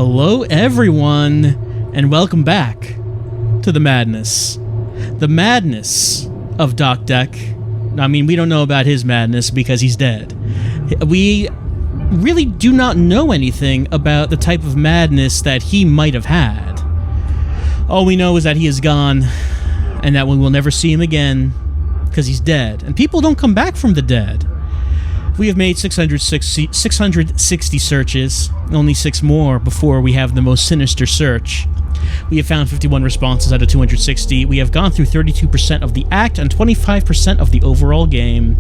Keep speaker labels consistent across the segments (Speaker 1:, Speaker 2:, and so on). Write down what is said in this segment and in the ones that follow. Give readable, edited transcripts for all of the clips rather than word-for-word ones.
Speaker 1: Hello, everyone, and welcome back to the madness. The madness of Doc Deck. I mean, we don't know about his madness because he's dead. We really do not know anything about the type of madness that he might have had. All we know is that he is gone, and that we will never see him again because he's dead. And people don't come back from the dead. We have made 660 searches, only 6 more before we have the most sinister search. We have found 51 responses out of 260. We have gone through 32% of the act and 25% of the overall game.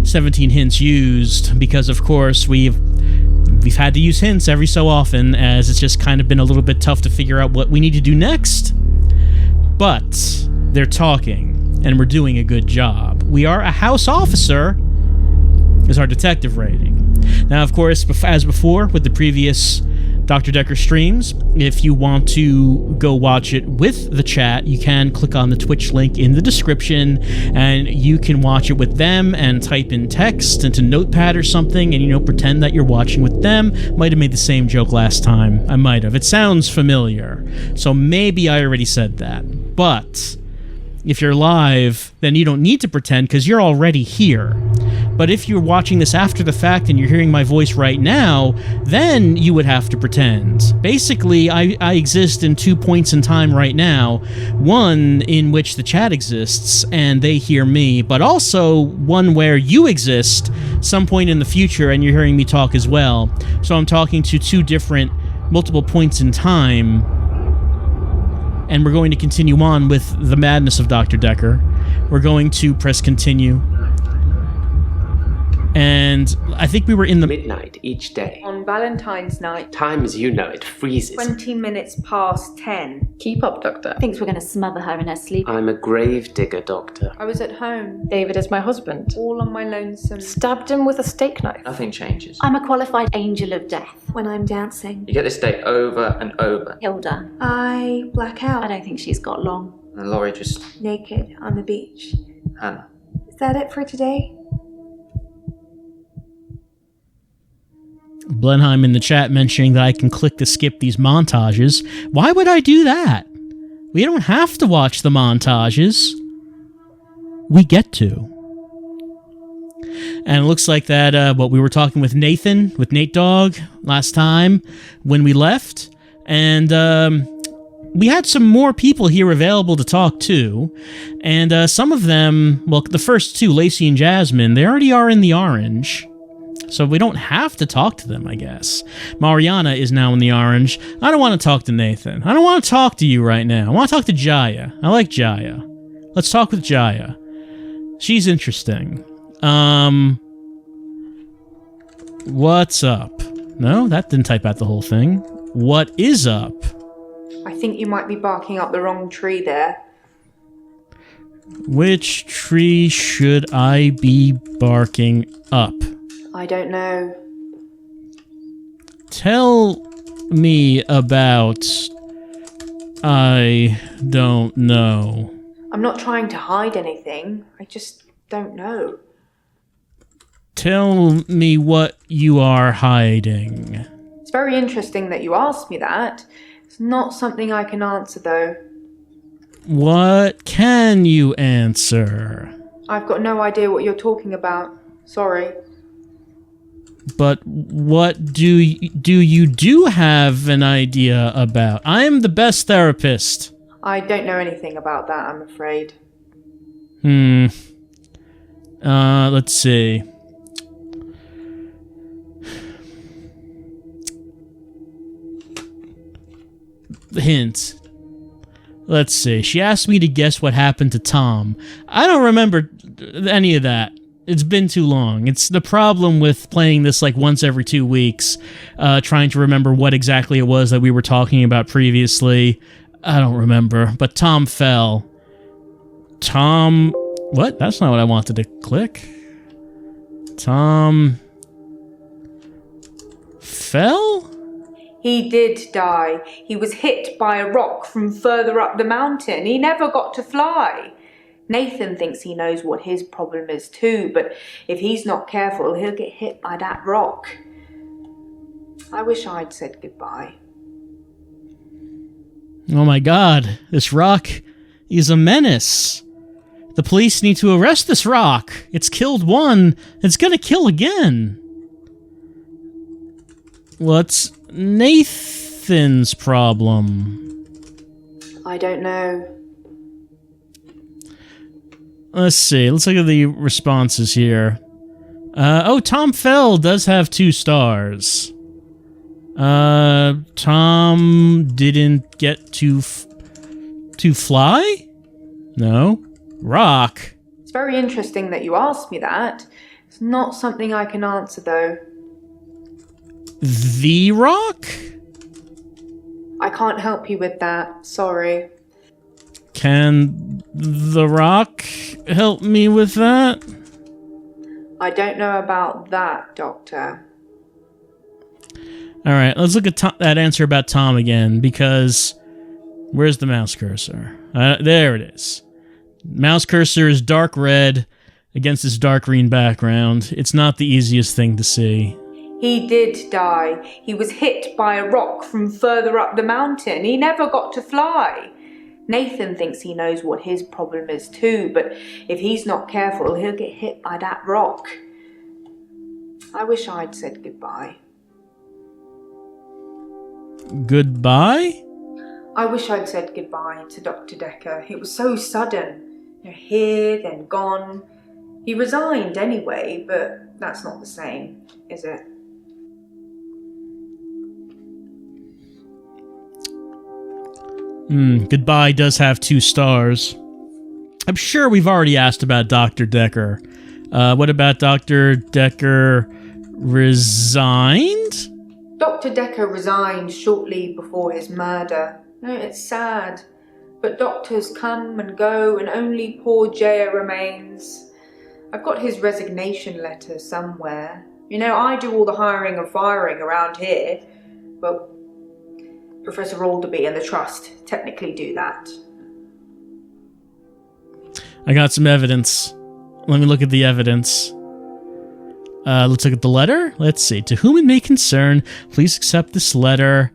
Speaker 1: 17 hints used, because of course we've had to use hints every so often, as it's just kind of been a little bit tough to figure out what we need to do next. But they're talking, and we're doing a good job. We are a house officer, is our detective rating. Now, of course, as before with the previous Dr. Dekker streams, if you want to go watch it with the chat, you can click on the Twitch link in the description, and you can watch it with them and type in text into Notepad or something, and, pretend that you're watching with them. Might have made the same joke last time. I might have. It sounds familiar, so maybe I already said that. But if you're live, then you don't need to pretend because you're already here. But if you're watching this after the fact and you're hearing my voice right now, then you would have to pretend. Basically, I exist in 2 points in time right now. One in which the chat exists and they hear me, but also one where you exist some point in the future and you're hearing me talk as well. So I'm talking to 2 different multiple points in time. And we're going to continue on with the madness of Dr. Dekker. We're going to press continue. And I think we were in the
Speaker 2: midnight each day.
Speaker 3: On Valentine's night.
Speaker 2: Time as you know it freezes.
Speaker 3: 20 minutes past 10.
Speaker 2: Keep up, Doctor.
Speaker 4: Thinks we're going to smother her in her sleep.
Speaker 2: I'm a grave digger, Doctor.
Speaker 3: I was at home.
Speaker 5: David is my husband.
Speaker 3: All on my lonesome.
Speaker 5: Stabbed him with a steak knife.
Speaker 2: Nothing changes.
Speaker 4: I'm a qualified angel of death.
Speaker 6: When I'm dancing,
Speaker 2: You get this day over and over.
Speaker 4: Hilda.
Speaker 6: I black out.
Speaker 4: I don't think she's got long.
Speaker 2: And Laurie just...
Speaker 6: Naked on the beach.
Speaker 2: Hannah.
Speaker 6: Is that it for today?
Speaker 1: Blenheim in the chat mentioning that I can click to skip these montages. Why would I do that? We don't have to watch the montages. We get to. And it looks like that what we were talking with Nathan, with Nate Dogg, last time when we left. And we had some more people here available to talk to. And some of them, well, the first 2, Lacey and Jasmine, they already are in the orange. So we don't have to talk to them, I guess. Mariana is now in the orange. I don't want to talk to Nathan. I don't want to talk to you right now. I want to talk to Jaya. I like Jaya. Let's talk with Jaya. She's interesting. What's up? No, that didn't type out the whole thing. What is up?
Speaker 3: I think you might be barking up the wrong tree there.
Speaker 1: Which tree should I be barking up?
Speaker 3: I don't know.
Speaker 1: Tell me about... I don't know.
Speaker 3: I'm not trying to hide anything. I just don't know.
Speaker 1: Tell me what you are hiding.
Speaker 3: It's very interesting that you asked me that. It's not something I can answer, though.
Speaker 1: What can you answer?
Speaker 3: I've got no idea what you're talking about. Sorry.
Speaker 1: But what do you have an idea about? I'm the best therapist.
Speaker 3: I don't know anything about that, I'm afraid.
Speaker 1: Let's see. Hint. Let's see. She asked me to guess what happened to Tom. I don't remember any of that. It's been too long. It's the problem with playing this like once every 2 weeks, trying to remember what exactly it was that we were talking about previously. I don't remember, but Tom fell. Tom... What? That's not what I wanted to click. Tom... fell?
Speaker 3: He did die. He was hit by a rock from further up the mountain. He never got to fly. Nathan thinks he knows what his problem is too, but if he's not careful, he'll get hit by that rock. I wish I'd said goodbye.
Speaker 1: Oh my god, this rock is a menace. The police need to arrest this rock. It's killed one, it's gonna kill again. What's Nathan's problem?
Speaker 3: I don't know.
Speaker 1: Let's see, let's look at the responses here. Tom Fell does have 2 stars. Tom didn't get to fly? No. Rock?
Speaker 3: It's very interesting that you asked me that. It's not something I can answer, though.
Speaker 1: The rock?
Speaker 3: I can't help you with that. Sorry.
Speaker 1: Can the rock help me with that?
Speaker 3: I don't know about that, Doctor.
Speaker 1: Alright, let's look at that answer about Tom again, because... Where's the mouse cursor? There it is. Mouse cursor is dark red against this dark green background. It's not the easiest thing to see.
Speaker 3: He did die. He was hit by a rock from further up the mountain. He never got to fly. Nathan thinks he knows what his problem is too, but if he's not careful, he'll get hit by that rock. I wish I'd said goodbye.
Speaker 1: Goodbye?
Speaker 3: I wish I'd said goodbye to Dr. Dekker. It was so sudden. Here, then gone. He resigned anyway, but that's not the same, is it?
Speaker 1: Goodbye does have 2 stars. I'm sure we've already asked about Dr. Dekker. What about Dr. Dekker resigned?
Speaker 3: Dr. Dekker resigned shortly before his murder. It's sad, but doctors come and go and only poor Jaya remains. I've got his resignation letter somewhere. I do all the hiring and firing around here. Well, Professor Alderby and the Trust technically do that.
Speaker 1: I got some evidence. Let me look at the evidence. Let's look at the letter. Let's see. To whom it may concern, please accept this letter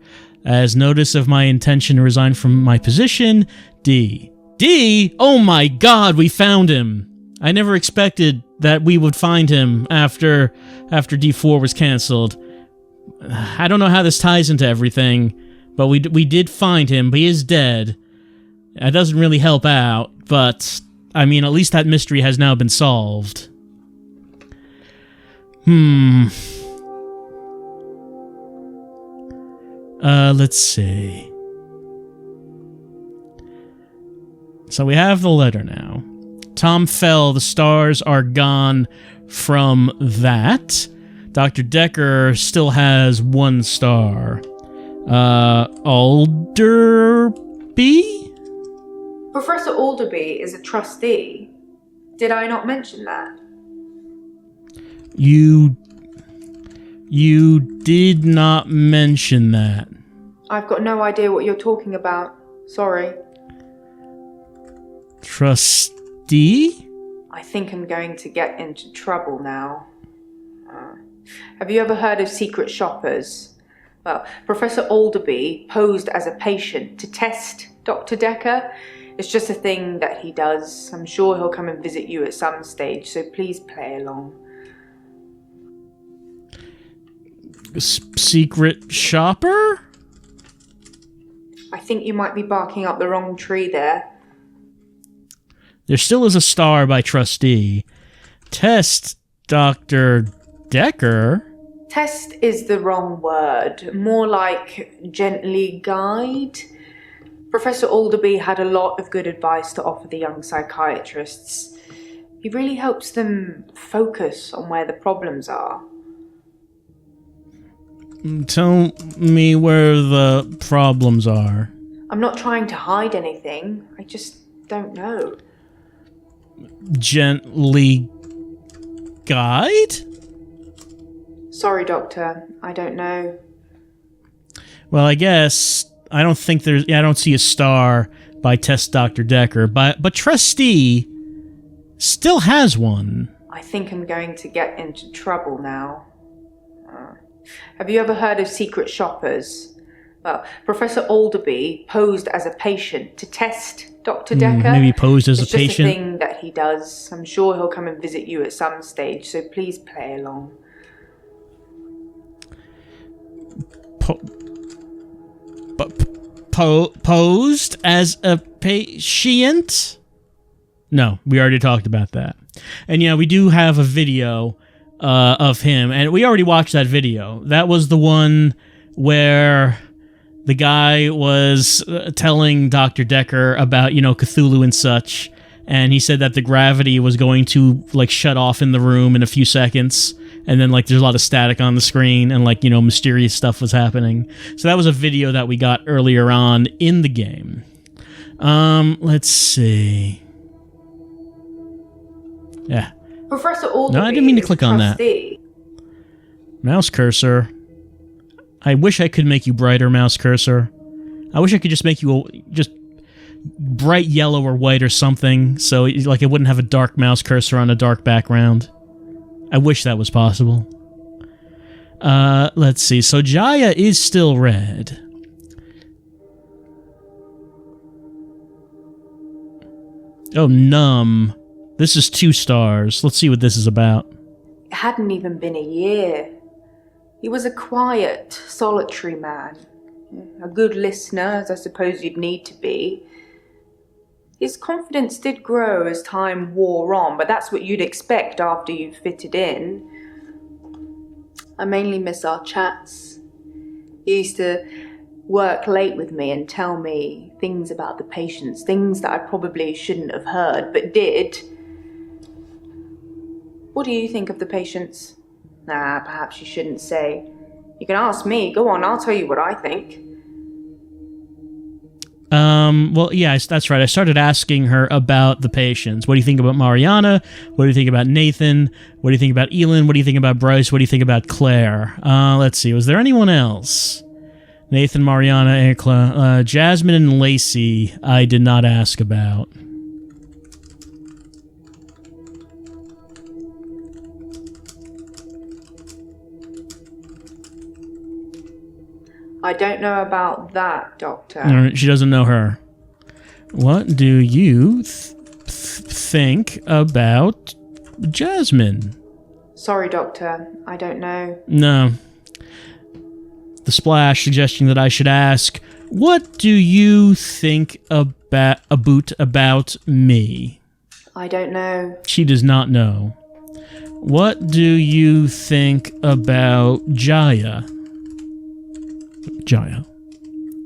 Speaker 1: as notice of my intention to resign from my position. D. D? Oh my god, we found him. I never expected that we would find him after D4 was cancelled. I don't know how this ties into everything, but we did find him, but he is dead. That doesn't really help out, but, I mean, at least that mystery has now been solved. Let's see. So we have the letter now. Tom Fell, the stars are gone from that. Dr. Dekker still has 1 star. Alderby?
Speaker 3: Professor Alderby is a trustee. Did I not mention that?
Speaker 1: You did not mention that.
Speaker 3: I've got no idea what you're talking about. Sorry.
Speaker 1: Trustee?
Speaker 3: I think I'm going to get into trouble now. Have you ever heard of secret shoppers? Well, Professor Alderby posed as a patient to test Dr. Dekker. It's just a thing that he does. I'm sure he'll come and visit you at some stage, so please play along.
Speaker 1: Secret shopper?
Speaker 3: I think you might be barking up the wrong tree there.
Speaker 1: There still is a star by trustee. Test Dr. Dekker?
Speaker 3: Test is the wrong word. More like gently guide. Professor Alderby had a lot of good advice to offer the young psychiatrists. He really helps them focus on where the problems are.
Speaker 1: Tell me where the problems are.
Speaker 3: I'm not trying to hide anything. I just don't know.
Speaker 1: Gently guide?
Speaker 3: Sorry, Doctor. I don't know.
Speaker 1: Well, I guess I don't think I don't see a star by Test Dr. Dekker, but Trustee still has one.
Speaker 3: I think I'm going to get into trouble now. Have you ever heard of secret shoppers? Well, Professor Alderby posed as a patient to test Dr. Dekker.
Speaker 1: Maybe posed as
Speaker 3: It's
Speaker 1: a
Speaker 3: just
Speaker 1: patient.
Speaker 3: a thing that he does. I'm sure he'll come and visit you at some stage, so please play along.
Speaker 1: Posed as a patient? No, we already talked about that. And yeah, we do have a video of him, and we already watched that video. That was the one where the guy was telling Dr. Dekker about, Cthulhu and such, and he said that the gravity was going to, shut off in the room in a few seconds, and then, there's a lot of static on the screen, and, mysterious stuff was happening. So that was a video that we got earlier on in the game. Let's see. Yeah.
Speaker 3: Professor Alderby.
Speaker 1: No, I didn't mean to click on that.
Speaker 3: trustee.
Speaker 1: Mouse cursor. I wish I could make you brighter, mouse cursor. I wish I could just make you just bright yellow or white or something, so it wouldn't have a dark mouse cursor on a dark background. I wish that was possible. Let's see. So Jaya is still red. Oh, numb. This is 2 stars. Let's see what this is about.
Speaker 3: It hadn't even been a year. He was a quiet, solitary man. A good listener, as I suppose you'd need to be. His confidence did grow as time wore on, but that's what you'd expect after you've fitted in. I mainly miss our chats. He used to work late with me and tell me things about the patients, things that I probably shouldn't have heard, but did. What do you think of the patients? Nah, perhaps you shouldn't say. You can ask me. Go on, I'll tell you what I think.
Speaker 1: Well, yeah, that's right. I started asking her about the patients. What do you think about Mariana? What do you think about Nathan? What do you think about Elin? What do you think about Bryce? What do you think about Claire? Let's see. Was there anyone else? Nathan, Mariana, Ekla, Jasmine, and Lacey I did not ask about.
Speaker 3: I don't know about that, Doctor.
Speaker 1: All right, she doesn't know her. What do you think about Jasmine?
Speaker 3: Sorry, Doctor. I don't know.
Speaker 1: No. The splash suggesting that I should ask, what do you think about me?
Speaker 3: I don't know.
Speaker 1: She does not know. What do you think about Jaya? Jaya.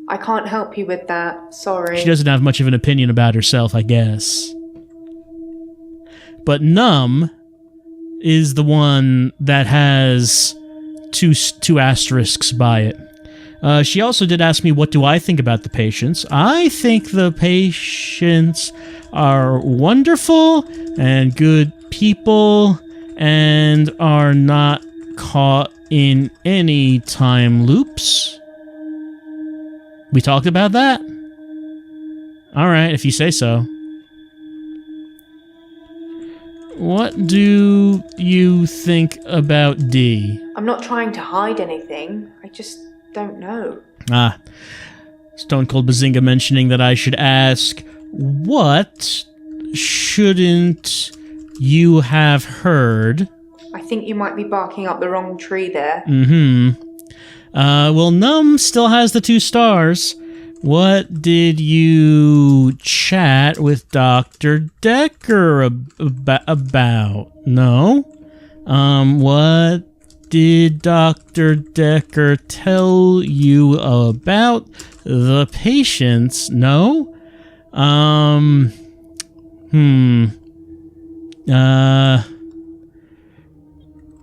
Speaker 3: I can't help you with that. Sorry.
Speaker 1: She doesn't have much of an opinion about herself, I guess. But Numb is the one that has two asterisks by it. She also did ask me, what do I think about the patients? I think the patients are wonderful and good people and are not caught in any time loops. We talked about that? Alright, if you say so. What do you think about D?
Speaker 3: I'm not trying to hide anything. I just don't know.
Speaker 1: Stone Cold Bazinga mentioning that I should ask, what shouldn't you have heard?
Speaker 3: I think you might be barking up the wrong tree there.
Speaker 1: Well, Numb still has the 2 stars. What did you chat with Dr. Dekker about? No? What did Dr. Dekker tell you about the patients? No?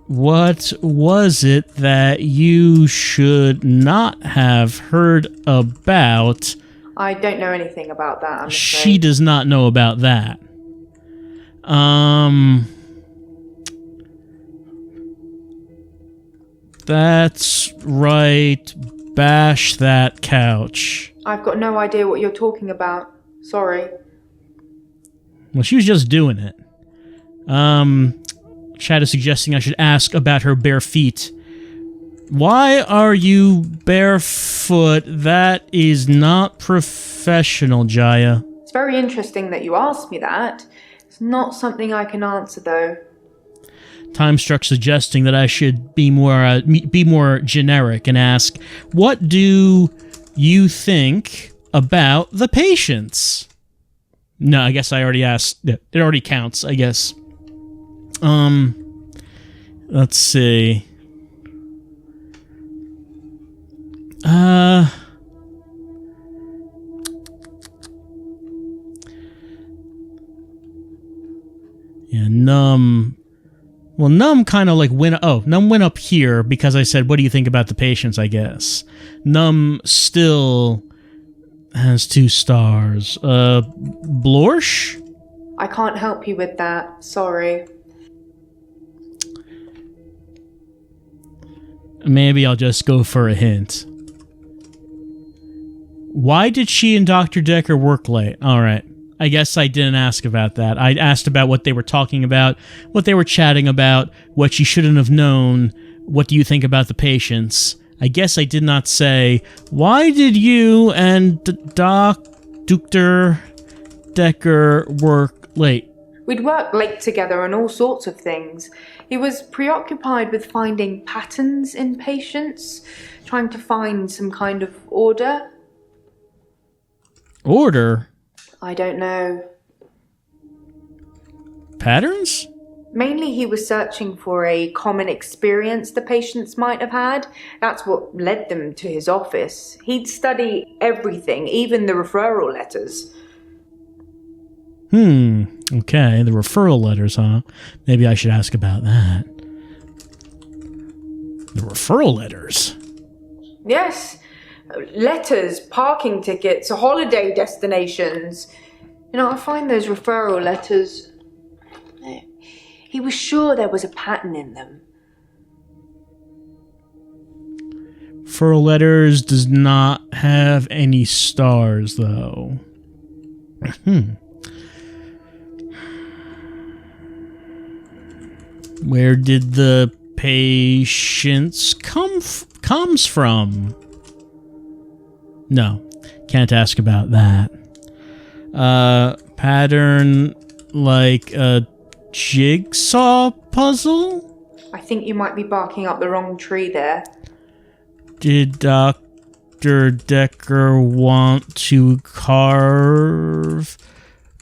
Speaker 1: What was it that you should not have heard about?
Speaker 3: I don't know anything about that, I'm afraid.
Speaker 1: She does not know about that. That's right. Bash that couch.
Speaker 3: I've got no idea what you're talking about. Sorry.
Speaker 1: Well, she was just doing it. Chad is suggesting I should ask about her bare feet. Why are you barefoot? That is not professional, Jaya.
Speaker 3: It's very interesting that you asked me that. It's not something I can answer, though.
Speaker 1: Time struck suggesting that I should be more generic and ask, what do you think about the patients? No, I guess I already asked. It already counts, I guess. Let's see. Yeah, Numb. Well, Numb kind of like went... Oh, Numb went up here because I said, what do you think about the patients, I guess. Numb still has 2 stars. Blorsch?
Speaker 3: I can't help you with that. Sorry.
Speaker 1: Maybe I'll just go for a hint. Why did she and Dr. Dekker work late? All right. I guess I didn't ask about that. I asked about what they were talking about, what they were chatting about, what she shouldn't have known. What do you think about the patients? I guess I did not say, why did you and Dr. Dekker work late?
Speaker 3: We'd worked late together on all sorts of things. He was preoccupied with finding patterns in patients, trying to find some kind of order.
Speaker 1: Order?
Speaker 3: I don't know.
Speaker 1: Patterns?
Speaker 3: Mainly he was searching for a common experience the patients might have had. That's what led them to his office. He'd study everything, even the referral letters.
Speaker 1: Okay, the referral letters, huh? Maybe I should ask about that. The referral letters?
Speaker 3: Yes. Letters, parking tickets, holiday destinations. You know, I find those referral letters... He was sure there was a pattern in them.
Speaker 1: Referral letters does not have any stars, though. Where did the patients comes from? No, can't ask about that. Pattern like a jigsaw puzzle?
Speaker 3: I think you might be barking up the wrong tree there.
Speaker 1: Did Dr. Dekker want to carve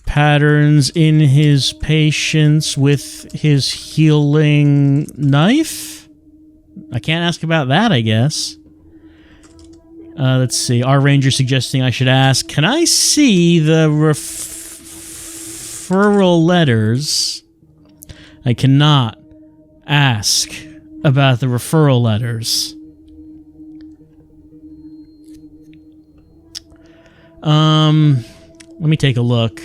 Speaker 1: patterns in his patients with his healing knife? I can't ask about that, I guess. Let's see. Our ranger suggesting I should ask, can I see the referral letters? I cannot ask about the referral letters. Let me take a look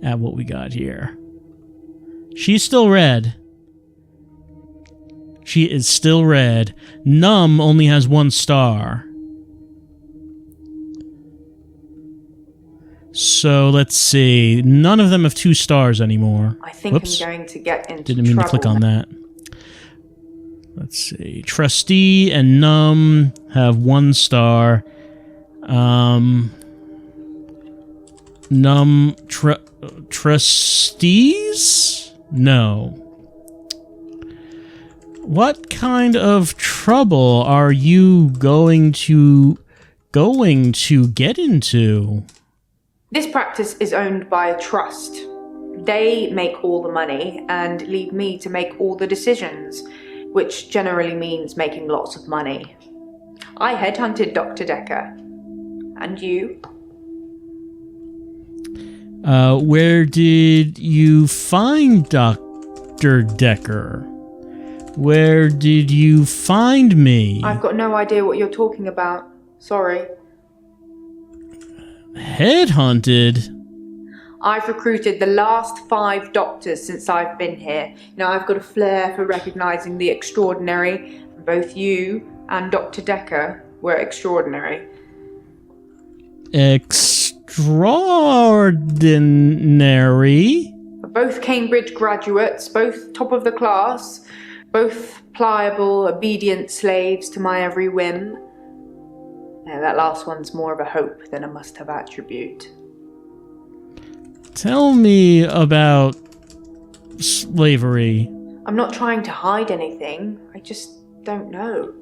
Speaker 1: at what we got here. She's still red. She is still red. Numb only has 1 star. So let's see. None of them have 2 stars anymore.
Speaker 3: I think
Speaker 1: Whoops.
Speaker 3: I'm going to get into
Speaker 1: Didn't mean
Speaker 3: trouble.
Speaker 1: to click on that. Let's see. Trustee and Numb have 1 star. Numb trustees? No. What kind of trouble are you going to get into?
Speaker 3: This practice is owned by a trust. They make all the money and leave me to make all the decisions, which generally means making lots of money. I headhunted Dr. Dekker. And you?
Speaker 1: Where did you find Dr. Dekker? Where did you find me?
Speaker 3: I've got no idea what you're talking about. Sorry.
Speaker 1: Headhunted?
Speaker 3: I've recruited the last 5 doctors since I've been here. Now, I've got a flair for recognizing the extraordinary. Both you and Dr. Dekker were extraordinary.
Speaker 1: Extraordinary?
Speaker 3: Both Cambridge graduates, both top of the class. Both pliable, obedient slaves to my every whim. Yeah, that last one's more of a hope than a must-have attribute.
Speaker 1: Tell me about slavery.
Speaker 3: I'm not trying to hide anything. I just don't know.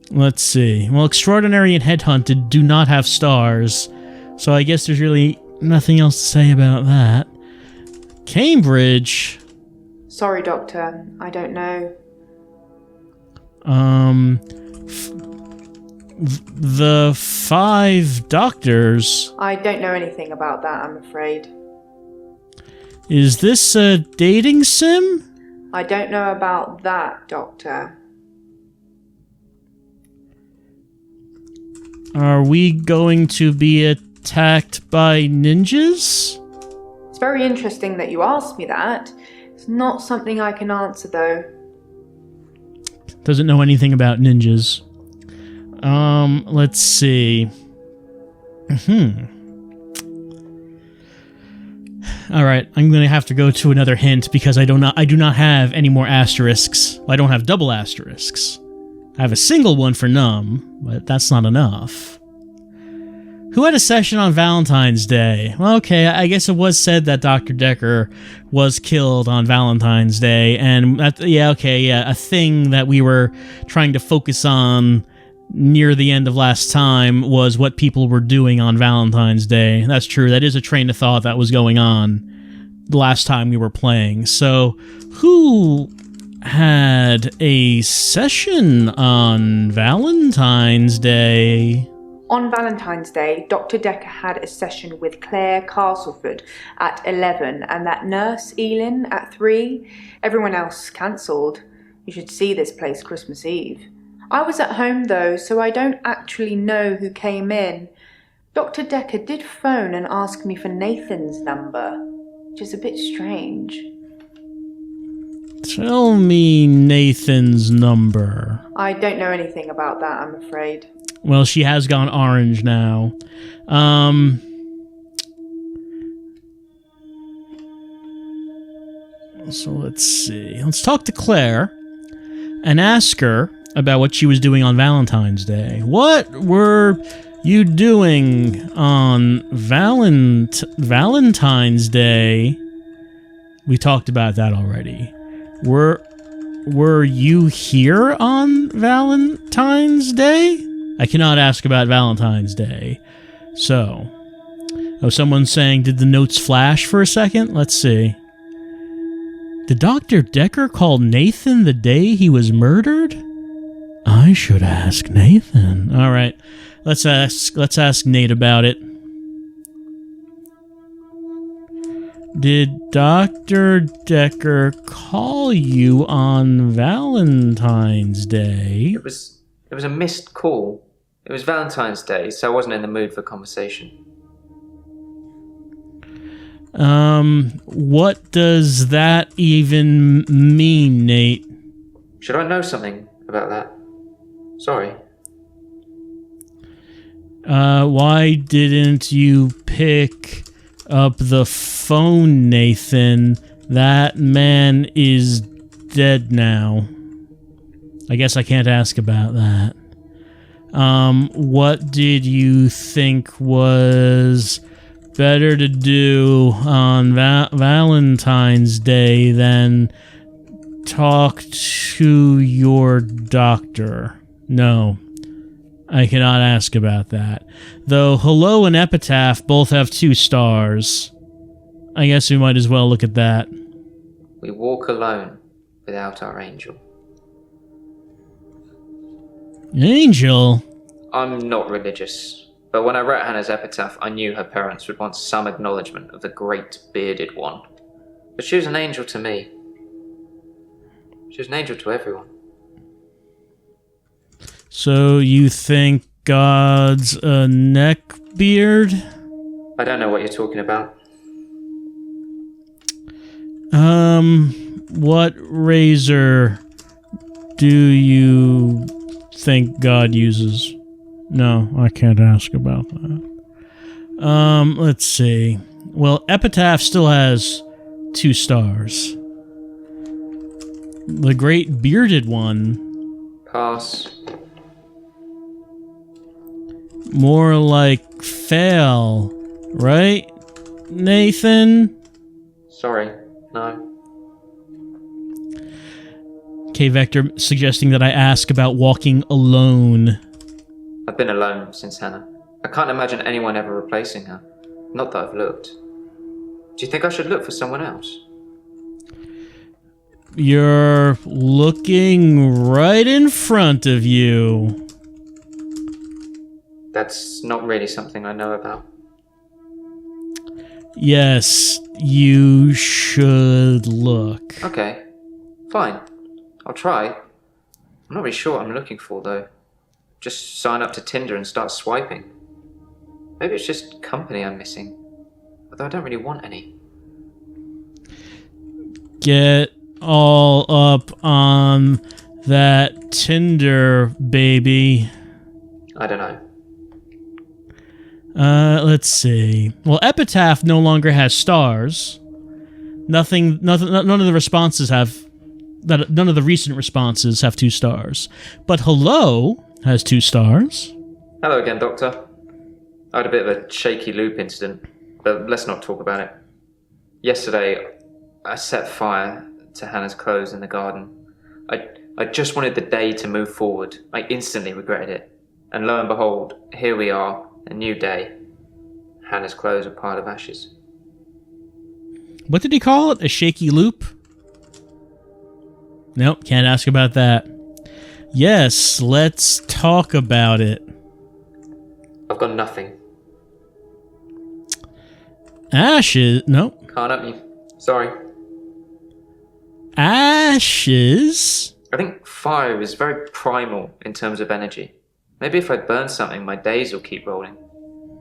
Speaker 1: Let's see. Well, Extraordinary and Headhunted do not have stars, so I guess there's really nothing else to say about that. Cambridge.
Speaker 3: Sorry, Doctor. I don't know.
Speaker 1: The 5 doctors.
Speaker 3: I don't know anything about that, I'm afraid.
Speaker 1: Is this a dating sim?
Speaker 3: I don't know about that, Doctor.
Speaker 1: Are we going to be attacked by ninjas?
Speaker 3: It's very interesting that you asked me that. It's not something I can answer, though.
Speaker 1: Doesn't know anything about ninjas. Let's see. Alright, I'm gonna have to go to another hint because I do not have any more asterisks. Well, I don't have double asterisks. I have a single one for numb, but that's not enough. Who had a session on Valentine's Day? Well, okay, I guess it was said that Dr. Dekker was killed on Valentine's Day, and a thing that we were trying to focus on near the end of last time was what people were doing on Valentine's Day. That's true, that is a train of thought that was going on the last time we were playing. So, who had a session on Valentine's Day?
Speaker 3: On Valentine's Day, Dr. Dekker had a session with Claire Castleford at 11 and that nurse, Elin, at 3. Everyone else cancelled. You should see this place Christmas Eve. I was at home though, so I don't actually know who came in. Dr. Dekker did phone and ask me for Nathan's number, which is a bit strange.
Speaker 1: Tell me Nathan's number.
Speaker 3: I don't know anything about that, I'm afraid.
Speaker 1: Well, she has gone orange now. So let's see. Let's talk to Claire and ask her about what she was doing on Valentine's Day. What were you doing on Valentine's Day? We talked about that already. Were you here on Valentine's Day? I cannot ask about Valentine's Day. So, someone's saying, did the notes flash for a second? Let's see. Did Dr. Dekker call Nathan the day he was murdered? I should ask Nathan. All right, let's ask Nate about it. Did Dr. Dekker call you on Valentine's Day?
Speaker 2: It was a missed call. It was Valentine's Day, so I wasn't in the mood for conversation.
Speaker 1: What does that even mean, Nate?
Speaker 2: Should I know something about that? Sorry.
Speaker 1: Why didn't you pick up the phone, Nathan? That man is dead now. I guess I can't ask about that. What did you think was better to do on Valentine's Day than talk to your doctor? No, I cannot ask about that. Though Hello and Epitaph both have 2 stars. I guess we might as well look at that.
Speaker 2: We walk alone without our angel.
Speaker 1: Angel?
Speaker 2: I'm not religious, but when I wrote Hannah's epitaph, I knew her parents would want some acknowledgement of the great bearded one. But she was an angel to me. She was an angel to everyone.
Speaker 1: So you think God's a neckbeard?
Speaker 2: I don't know what you're talking about.
Speaker 1: What razor do you think God uses? No, I can't ask about that. Let's see. Well, Epitaph still has 2 stars. The great bearded one.
Speaker 2: Pass.
Speaker 1: More like fail, right, Nathan?
Speaker 2: Sorry, no.
Speaker 1: K. Vector suggesting that I ask about walking alone.
Speaker 2: I've been alone since Hannah. I can't imagine anyone ever replacing her. Not that I've looked. Do you think I should look for someone else?
Speaker 1: You're looking right in front of you.
Speaker 2: That's not really something I know about.
Speaker 1: Yes, you should look.
Speaker 2: Okay, fine. I'll try. I'm not really sure what I'm looking for, though. Just sign up to Tinder and start swiping. Maybe it's just company I'm missing. Although I don't really want any.
Speaker 1: Get all up on that Tinder, baby.
Speaker 2: I don't know.
Speaker 1: Let's see. Well, Epitaph no longer has stars. None of the responses have... None of the recent responses have 2 stars. But Hello has 2 stars.
Speaker 2: Hello again, Doctor. I had a bit of a shaky loop incident, but let's not talk about it. Yesterday, I set fire to Hannah's clothes in the garden. I just wanted the day to move forward. I instantly regretted it. And lo and behold, here we are, a new day. Hannah's clothes are a pile of ashes.
Speaker 1: What did he call it? A shaky loop? Nope, can't ask about that. Yes, let's talk about it.
Speaker 2: I've got nothing.
Speaker 1: Ashes? Nope.
Speaker 2: Can't help you. Sorry.
Speaker 1: Ashes?
Speaker 2: I think fire is very primal in terms of energy. Maybe if I burn something, my days will keep rolling.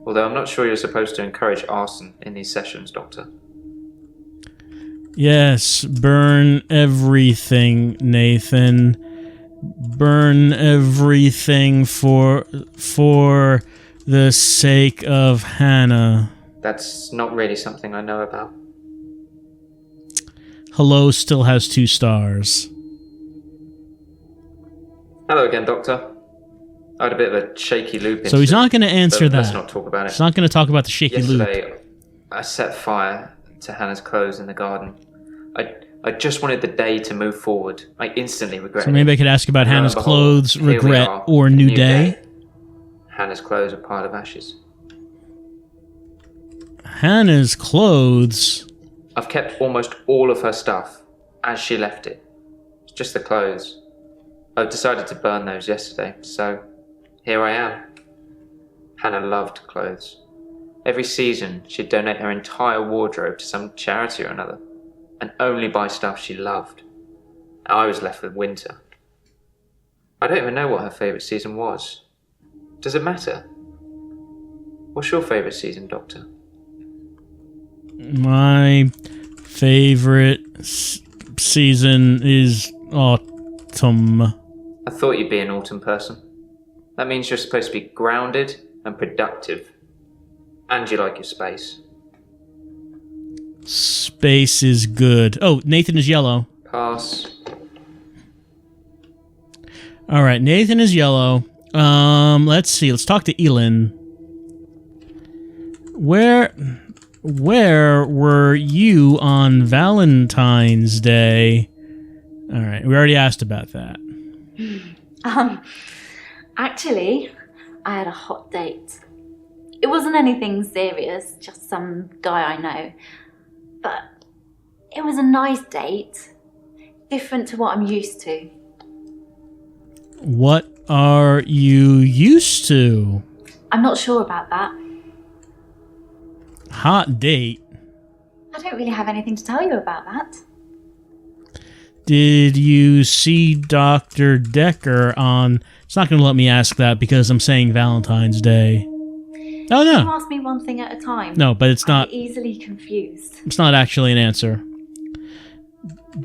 Speaker 2: Although I'm not sure you're supposed to encourage arson in these sessions, Doctor.
Speaker 1: Yes, burn everything, Nathan. Burn everything for the sake of Hannah.
Speaker 2: That's not really something I know about.
Speaker 1: Hello still has 2 stars.
Speaker 2: Hello again, Doctor. I had a bit of a shaky loop.
Speaker 1: So he's not going to answer that.
Speaker 2: Let's not talk about it.
Speaker 1: He's not going to talk about the shaky loop.
Speaker 2: Yesterday, I set fire to Hannah's clothes in the garden. I just wanted the day to move forward. I instantly regretted
Speaker 1: So maybe
Speaker 2: it.
Speaker 1: I could ask about
Speaker 2: And lo
Speaker 1: Hannah's
Speaker 2: and behold,
Speaker 1: clothes,
Speaker 2: here we
Speaker 1: regret,
Speaker 2: are,
Speaker 1: or
Speaker 2: a
Speaker 1: new day.
Speaker 2: Hannah's clothes are a pile of ashes.
Speaker 1: Hannah's clothes.
Speaker 2: I've kept almost all of her stuff as she left it. It's just the clothes. I decided to burn those yesterday, so here I am. Hannah loved clothes. Every season, she'd donate her entire wardrobe to some charity or another, and only buy stuff she loved. I was left with winter. I don't even know what her favourite season was. Does it matter? What's your favourite season, Doctor?
Speaker 1: My favorite season is autumn.
Speaker 2: I thought you'd be an autumn person. That means you're supposed to be grounded and productive. And you like your space.
Speaker 1: Space is good. Oh, Nathan is yellow.
Speaker 2: Pass.
Speaker 1: All right, Nathan is yellow. Let's see. Let's talk to Elin. Where were you on Valentine's Day? All right, we already asked about that.
Speaker 4: Actually, I had a hot date. It wasn't anything serious, just some guy I know. But it was a nice date. Different to what I'm used to.
Speaker 1: What are you used to?
Speaker 4: I'm not sure about that.
Speaker 1: Hot date?
Speaker 4: I don't really have anything to tell you about that.
Speaker 1: Did you see Dr. Dekker on... It's not going to let me ask that because I'm saying Valentine's Day. Oh,
Speaker 4: You
Speaker 1: no.
Speaker 4: ask me one thing at a time.
Speaker 1: No, but it's not...
Speaker 4: I'm easily confused.
Speaker 1: It's not actually an answer.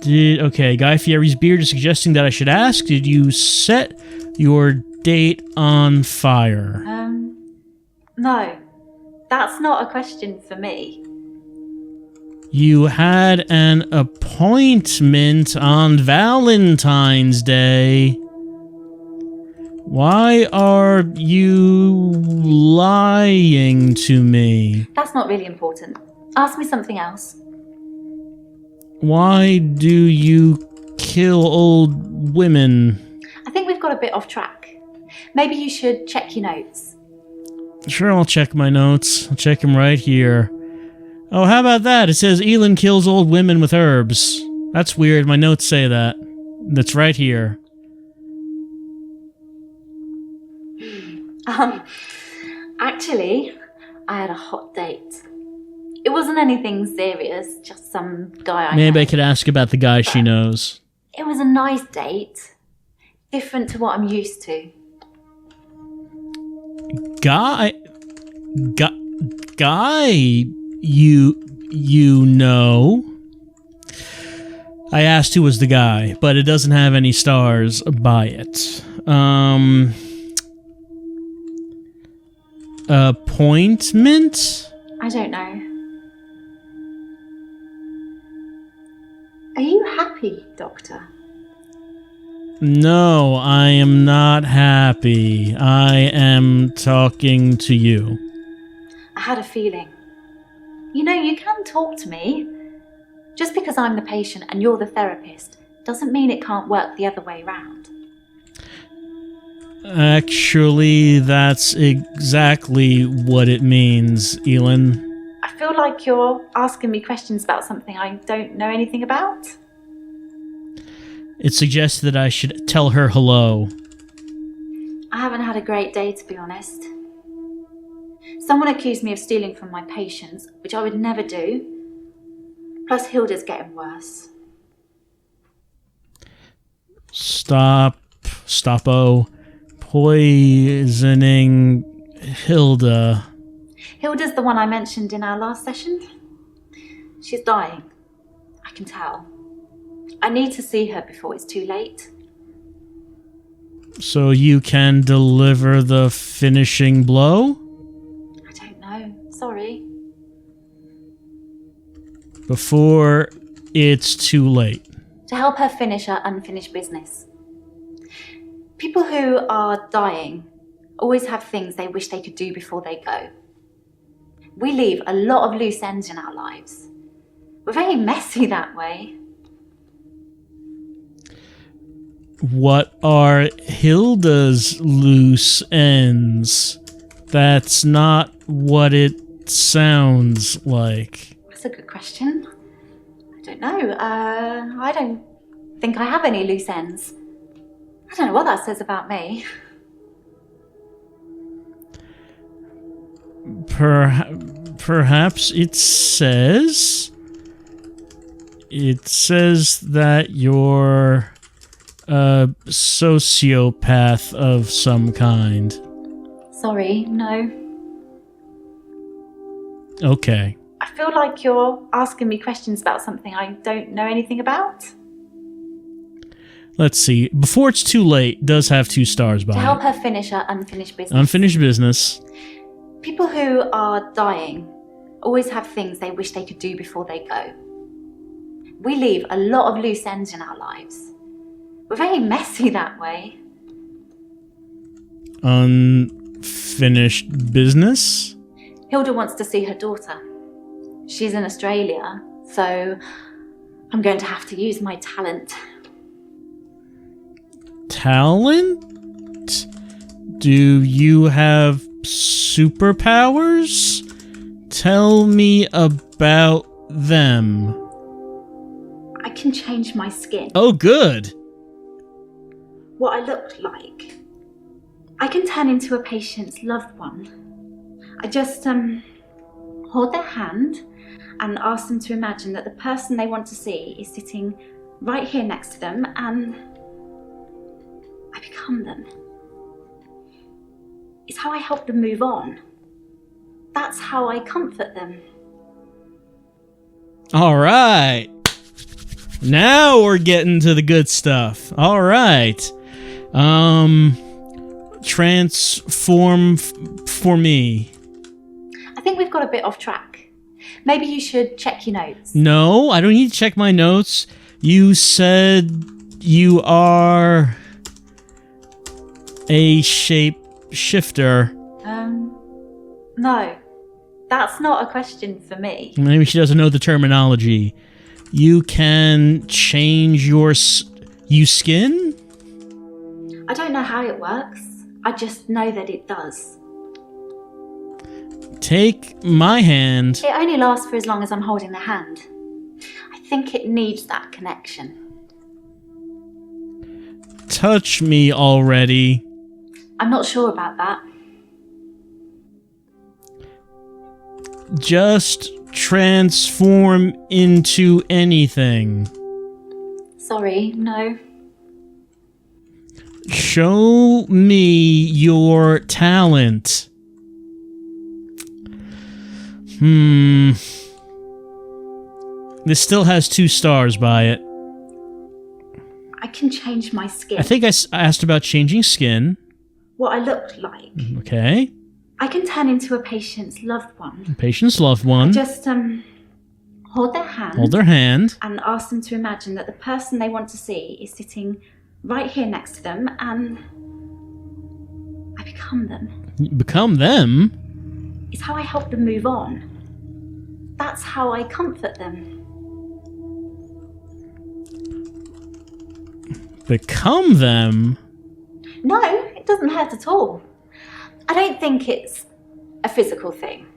Speaker 1: Okay, Guy Fieri's beard is suggesting that I should ask, did you set your date on fire?
Speaker 4: No. That's not a question for me.
Speaker 1: You had an appointment on Valentine's Day. Why are you lying to me?
Speaker 4: That's not really important. Ask me something else.
Speaker 1: Why do you kill old women?
Speaker 4: I think we've got a bit off track. Maybe you should check your notes.
Speaker 1: Sure, I'll check my notes. I'll check them right here. Oh, how about that? It says Elin kills old women with herbs. That's weird. My notes say that. That's right here.
Speaker 4: Actually, I had a hot date. It wasn't anything serious, just some guy I know.
Speaker 1: Maybe I could ask about the guy she knows.
Speaker 4: It was a nice date. Different to what I'm used to.
Speaker 1: Guy, you know. I asked who was the guy, but it doesn't have any stars by it. Appointment?
Speaker 4: I don't know. Are you happy, Doctor?
Speaker 1: No, I am not happy. I am talking to you.
Speaker 4: I had a feeling. You know, you can talk to me. Just because I'm the patient and you're the therapist doesn't mean it can't work the other way round.
Speaker 1: Actually, that's exactly what it means, Elin.
Speaker 4: I feel like you're asking me questions about something I don't know anything about.
Speaker 1: It suggests that I should tell her hello.
Speaker 4: I haven't had a great day, to be honest. Someone accused me of stealing from my patients, which I would never do. Plus, Hilda's getting worse.
Speaker 1: Stoppo. Poisoning Hilda.
Speaker 4: Hilda's the one I mentioned in our last session. She's dying. I can tell. I need to see her before it's too late.
Speaker 1: So you can deliver the finishing blow?
Speaker 4: I don't know. Sorry.
Speaker 1: Before it's too late.
Speaker 4: To help her finish her unfinished business. People who are dying always have things they wish they could do before they go. We leave a lot of loose ends in our lives. We're very messy that way.
Speaker 1: What are Hilda's loose ends? That's not what it sounds like.
Speaker 4: That's a good question. I don't know. I don't think I have any loose ends. I don't know what that says about me.
Speaker 1: Perhaps it says that you're a sociopath of some kind.
Speaker 4: Sorry, no.
Speaker 1: Okay.
Speaker 4: I feel like you're asking me questions about something I don't know anything about.
Speaker 1: Let's see. Before it's too late does have 2 stars by
Speaker 4: To
Speaker 1: it.
Speaker 4: help her finish her unfinished business.
Speaker 1: Unfinished business.
Speaker 4: People who are dying always have things they wish they could do before they go. We leave a lot of loose ends in our lives. We're very messy that way.
Speaker 1: Unfinished business?
Speaker 4: Hilda wants to see her daughter. She's in Australia, so I'm going to have to use my talent.
Speaker 1: Talent? Do you have superpowers? Tell me about them.
Speaker 4: I can change my skin.
Speaker 1: Oh, good.
Speaker 4: What I look like. I can turn into a patient's loved one. I just hold their hand and ask them to imagine that the person they want to see is sitting right here next to them, and I become them. It's how I help them move on. That's how I comfort them.
Speaker 1: All right. Now we're getting to the good stuff. All right. Transform for me.
Speaker 4: I think we've got a bit off track. Maybe you should check your notes.
Speaker 1: No, I don't need to check my notes. You said you are a shape-shifter.
Speaker 4: No. That's not a question for me.
Speaker 1: Maybe she doesn't know the terminology. You can change your skin?
Speaker 4: I don't know how it works. I just know that it does.
Speaker 1: Take my hand.
Speaker 4: It only lasts for as long as I'm holding the hand. I think it needs that connection.
Speaker 1: Touch me already.
Speaker 4: I'm not sure about that.
Speaker 1: Just transform into anything.
Speaker 4: Sorry, no.
Speaker 1: Show me your talent. This still has 2 stars by it.
Speaker 4: I can change my skin.
Speaker 1: I think I asked about changing skin.
Speaker 4: What I look like.
Speaker 1: Okay.
Speaker 4: I can turn into a patient's loved one.
Speaker 1: Patient's loved one.
Speaker 4: Just, hold their hand.
Speaker 1: Hold their hand.
Speaker 4: And ask them to imagine that the person they want to see is sitting right here next to them, and I become them.
Speaker 1: Become them?
Speaker 4: It's how I help them move on. That's how I comfort them.
Speaker 1: Become them?
Speaker 4: No, it doesn't hurt at all. I don't think it's a physical thing.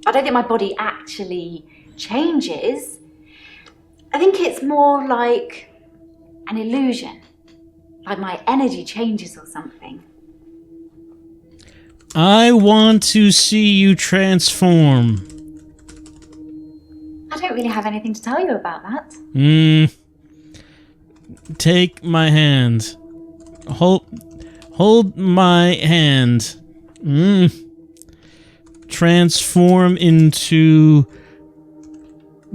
Speaker 4: I don't think my body actually changes. I think it's more like an illusion. Like my energy changes or something.
Speaker 1: I want to see you transform.
Speaker 4: I don't really have anything to tell you about that.
Speaker 1: Take my hand. Hold my hand. Transform into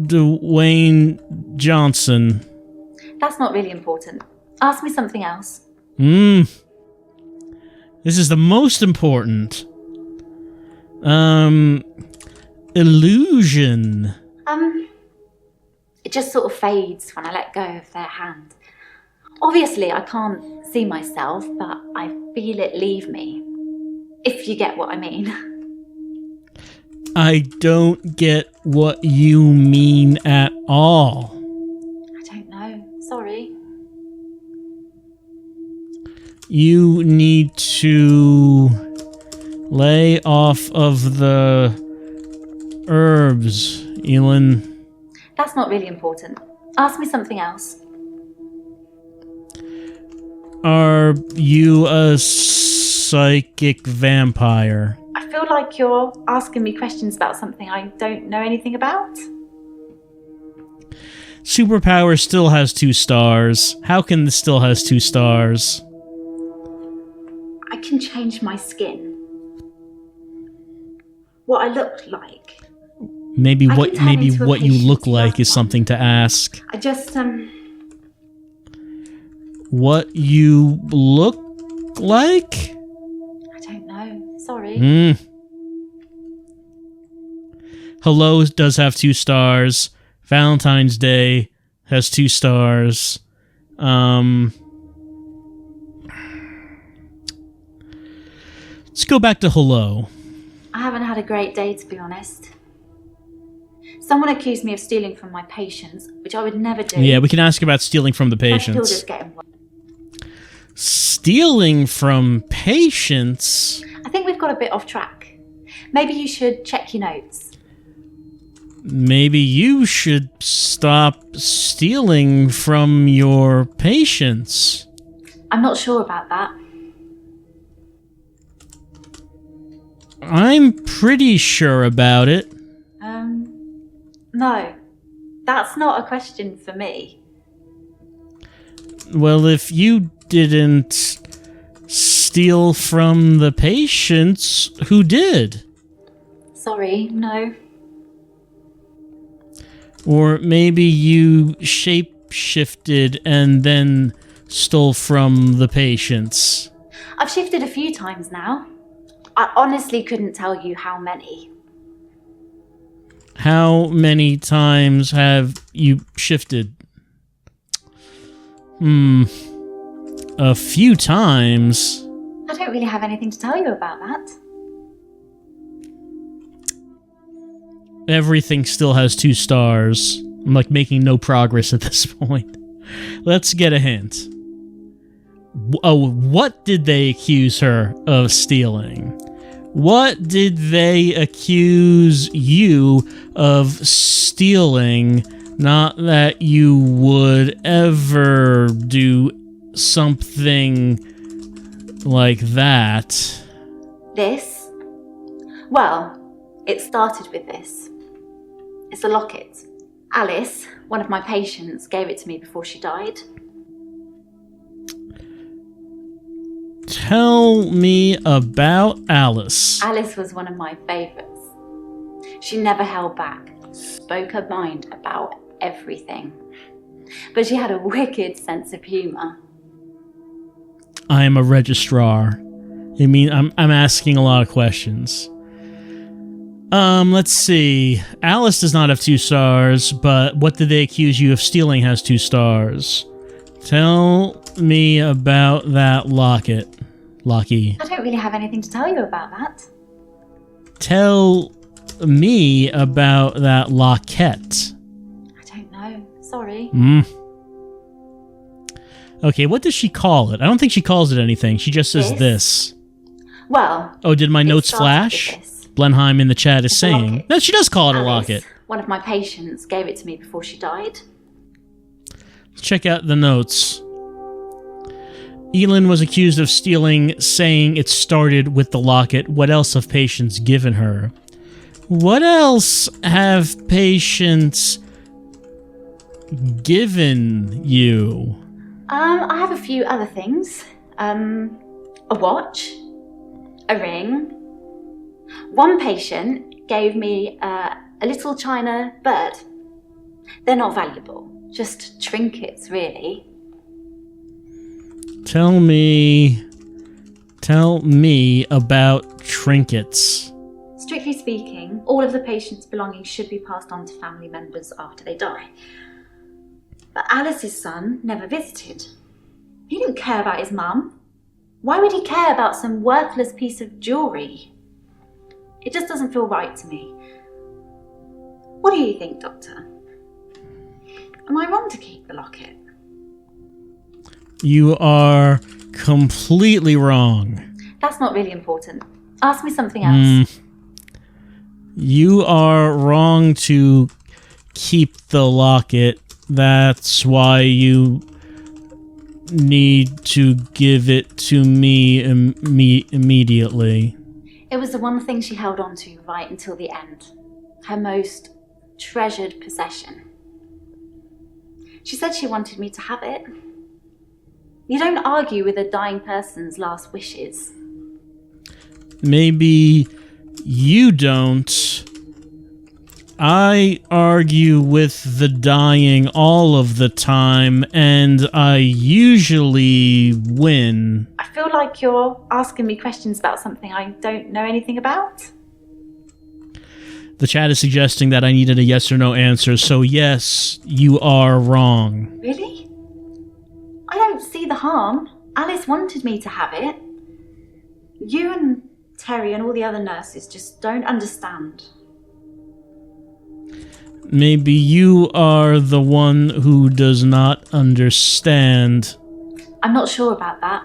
Speaker 1: Dwayne Johnson.
Speaker 4: That's not really important. Ask me something else.
Speaker 1: This is the most important. Illusion.
Speaker 4: It just sort of fades when I let go of their hand. Obviously, I can't see myself, but I feel it leave me. If you get what I mean.
Speaker 1: I don't get what you mean at all.
Speaker 4: I don't know. Sorry.
Speaker 1: You need to lay off of the herbs, Elin.
Speaker 4: That's not really important. Ask me something else.
Speaker 1: Are you a psychic vampire?
Speaker 4: I feel like you're asking me questions about something I don't know anything about.
Speaker 1: Superpower still has 2 stars. How can this still has 2 stars?
Speaker 4: I can change my skin. What I look like.
Speaker 1: Maybe
Speaker 4: I
Speaker 1: what
Speaker 4: can turn into a
Speaker 1: you look
Speaker 4: patient's
Speaker 1: like is
Speaker 4: loved
Speaker 1: something to ask.
Speaker 4: I just,
Speaker 1: What you look like?
Speaker 4: I don't know. Sorry.
Speaker 1: Hello does have 2 stars. Valentine's Day has 2 stars. Let's go back to hello.
Speaker 4: I haven't had a great day, to be honest. Someone accused me of stealing from my patients, which I would never do.
Speaker 1: Yeah, we can ask about stealing from the
Speaker 4: My
Speaker 1: patients.
Speaker 4: skills is getting worse.
Speaker 1: Stealing from patients?
Speaker 4: I think we've got a bit off track. Maybe you should check your notes.
Speaker 1: Maybe you should stop stealing from your patients.
Speaker 4: I'm not sure about that.
Speaker 1: I'm pretty sure about it.
Speaker 4: No. That's not a question for me.
Speaker 1: Well, if you didn't steal from the patients, who did?
Speaker 4: Sorry, no.
Speaker 1: Or maybe you shape-shifted and then stole from the patients.
Speaker 4: I've shifted a few times now. I honestly couldn't tell you how many.
Speaker 1: How many times have you shifted? A few times.
Speaker 4: I don't really have anything to tell you about that.
Speaker 1: Everything still has 2 stars. I'm like making no progress at this point. Let's get a hint. Oh, what did they accuse her of stealing? What did they accuse you of stealing? Not that you would ever do something like that.
Speaker 4: This? Well, it started with this. It's a locket. Alice, one of my patients, gave it to me before she died.
Speaker 1: Tell me about Alice.
Speaker 4: Alice was one of my favourites. She never held back, spoke her mind about everything. But she had a wicked sense of humour.
Speaker 1: I am a registrar. I mean, I'm asking a lot of questions. Let's see. Alice does not have 2 stars, but what did they accuse you of stealing has 2 stars. Tell me about that locket, Lockie.
Speaker 4: I don't really have anything to tell you about that.
Speaker 1: Tell me about that locket.
Speaker 4: I don't know. Sorry.
Speaker 1: Okay, what does she call it? I don't think she calls it anything. She just says this.
Speaker 4: Well,
Speaker 1: Oh, did my notes
Speaker 4: started
Speaker 1: flash?
Speaker 4: with this.
Speaker 1: Blenheim in the chat is
Speaker 4: It's a
Speaker 1: saying.
Speaker 4: locket.
Speaker 1: No, she does call it a
Speaker 4: Alice,
Speaker 1: locket.
Speaker 4: one of my patients, gave it to me before she died.
Speaker 1: Check out the notes. Elin was accused of stealing, saying it started with the locket. What else have patients given her? What else have patients given you?
Speaker 4: I have a few other things. A watch, a ring. One patient gave me a little china bird. They're not valuable, just trinkets, really.
Speaker 1: Tell me about trinkets.
Speaker 4: Strictly speaking, all of the patient's belongings should be passed on to family members after they die. But Alice's son never visited. He didn't care about his mum. Why would he care about some worthless piece of jewellery? It just doesn't feel right to me. What do you think, Doctor? Am I wrong to keep the locket?
Speaker 1: You are completely wrong.
Speaker 4: That's not really important. Ask me something else.
Speaker 1: You are wrong to keep the locket. That's why you need to give it to me immediately.
Speaker 4: It was the one thing she held on to right until the end. Her most treasured possession. She said she wanted me to have it. You don't argue with a dying person's last wishes.
Speaker 1: Maybe you don't. I argue with the dying all of the time, and I usually win.
Speaker 4: I feel like you're asking me questions about something I don't know anything about.
Speaker 1: The chat is suggesting that I needed a yes or no answer, so yes, you are wrong.
Speaker 4: Really? I don't see the harm. Alice wanted me to have it. You and Terry and all the other nurses just don't understand.
Speaker 1: Maybe you are the one who does not understand.
Speaker 4: I'm not sure about that.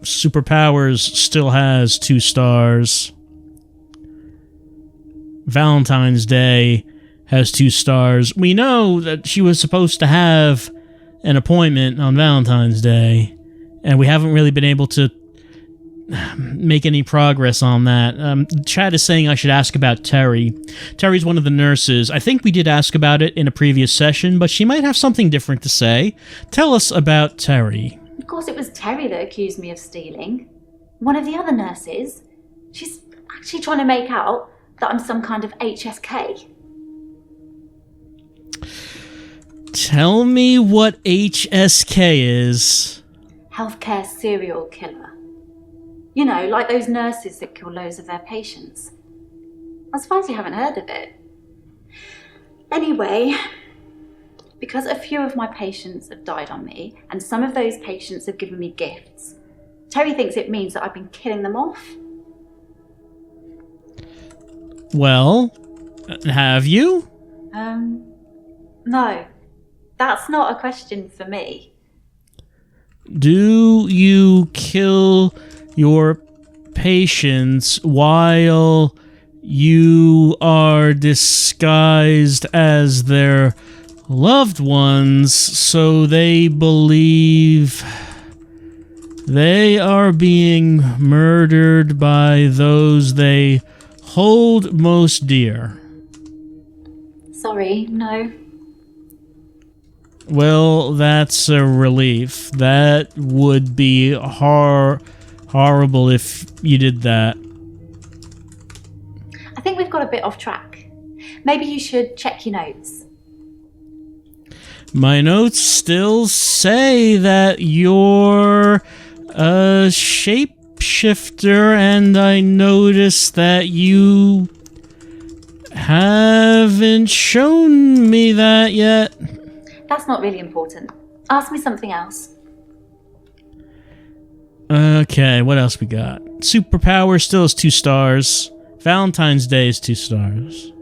Speaker 1: Superpowers still has 2 stars. Valentine's Day has 2 stars. We know that she was supposed to have an appointment on Valentine's Day, and we haven't really been able to make any progress on that. Chad is saying I should ask about Terry. Terry's one of the nurses. I think we did ask about it in a previous session, but she might have something different to say. Tell us about Terry.
Speaker 4: Of course it was Terry that accused me of stealing. One of the other nurses. She's actually trying to make out that I'm some kind of HSK.
Speaker 1: Tell me what HSK is.
Speaker 4: Healthcare serial killer. You know, like those nurses that kill loads of their patients. I'm surprised you haven't heard of it. Anyway, because a few of my patients have died on me, and some of those patients have given me gifts, Terry thinks it means that I've been killing them off.
Speaker 1: Well, have you?
Speaker 4: No. That's not a question for me.
Speaker 1: Do you kill your patients while you are disguised as their loved ones so they believe they are being murdered by those they hold most dear?
Speaker 4: Sorry, no.
Speaker 1: Well, that's a relief. That would be horrible if you did that.
Speaker 4: I think we've got a bit off track. Maybe you should check your notes.
Speaker 1: My notes still say that you're a shapeshifter, and I noticed that you haven't shown me that yet.
Speaker 4: That's not really important. Ask me something else.
Speaker 1: Okay, what else we got? Superpowers still is 2 stars. Valentine's Day is 2 stars.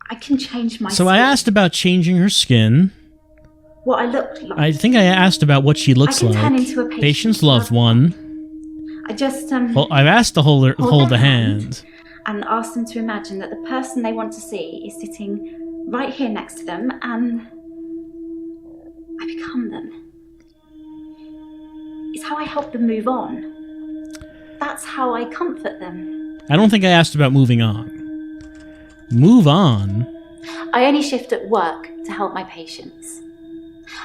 Speaker 4: I can change my
Speaker 1: So
Speaker 4: skin.
Speaker 1: I asked about changing her skin.
Speaker 4: What I looked like.
Speaker 1: I think I asked about what she looks
Speaker 4: I can turn
Speaker 1: like.
Speaker 4: into a
Speaker 1: Patient's loved one.
Speaker 4: I just
Speaker 1: Well, I've asked to hold the hand.
Speaker 4: and ask them to imagine that the person they want to see is sitting right here next to them, and I become them. It's how I help them move on. That's how I comfort them.
Speaker 1: I don't think I asked about moving on. Move on?
Speaker 4: I only shift at work to help my patients.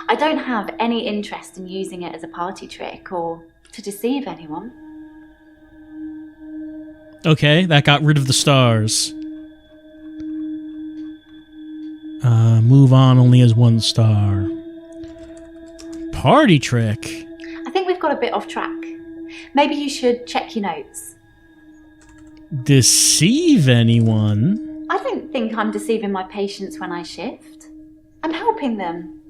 Speaker 4: I don't have any interest in using it as a party trick or to deceive anyone.
Speaker 1: Okay, that got rid of the stars. Move on only has 1 star. Party trick?
Speaker 4: I think we've got a bit off track. Maybe you should check your notes.
Speaker 1: Deceive anyone?
Speaker 4: I don't think I'm deceiving my patients when I shift. I'm helping them.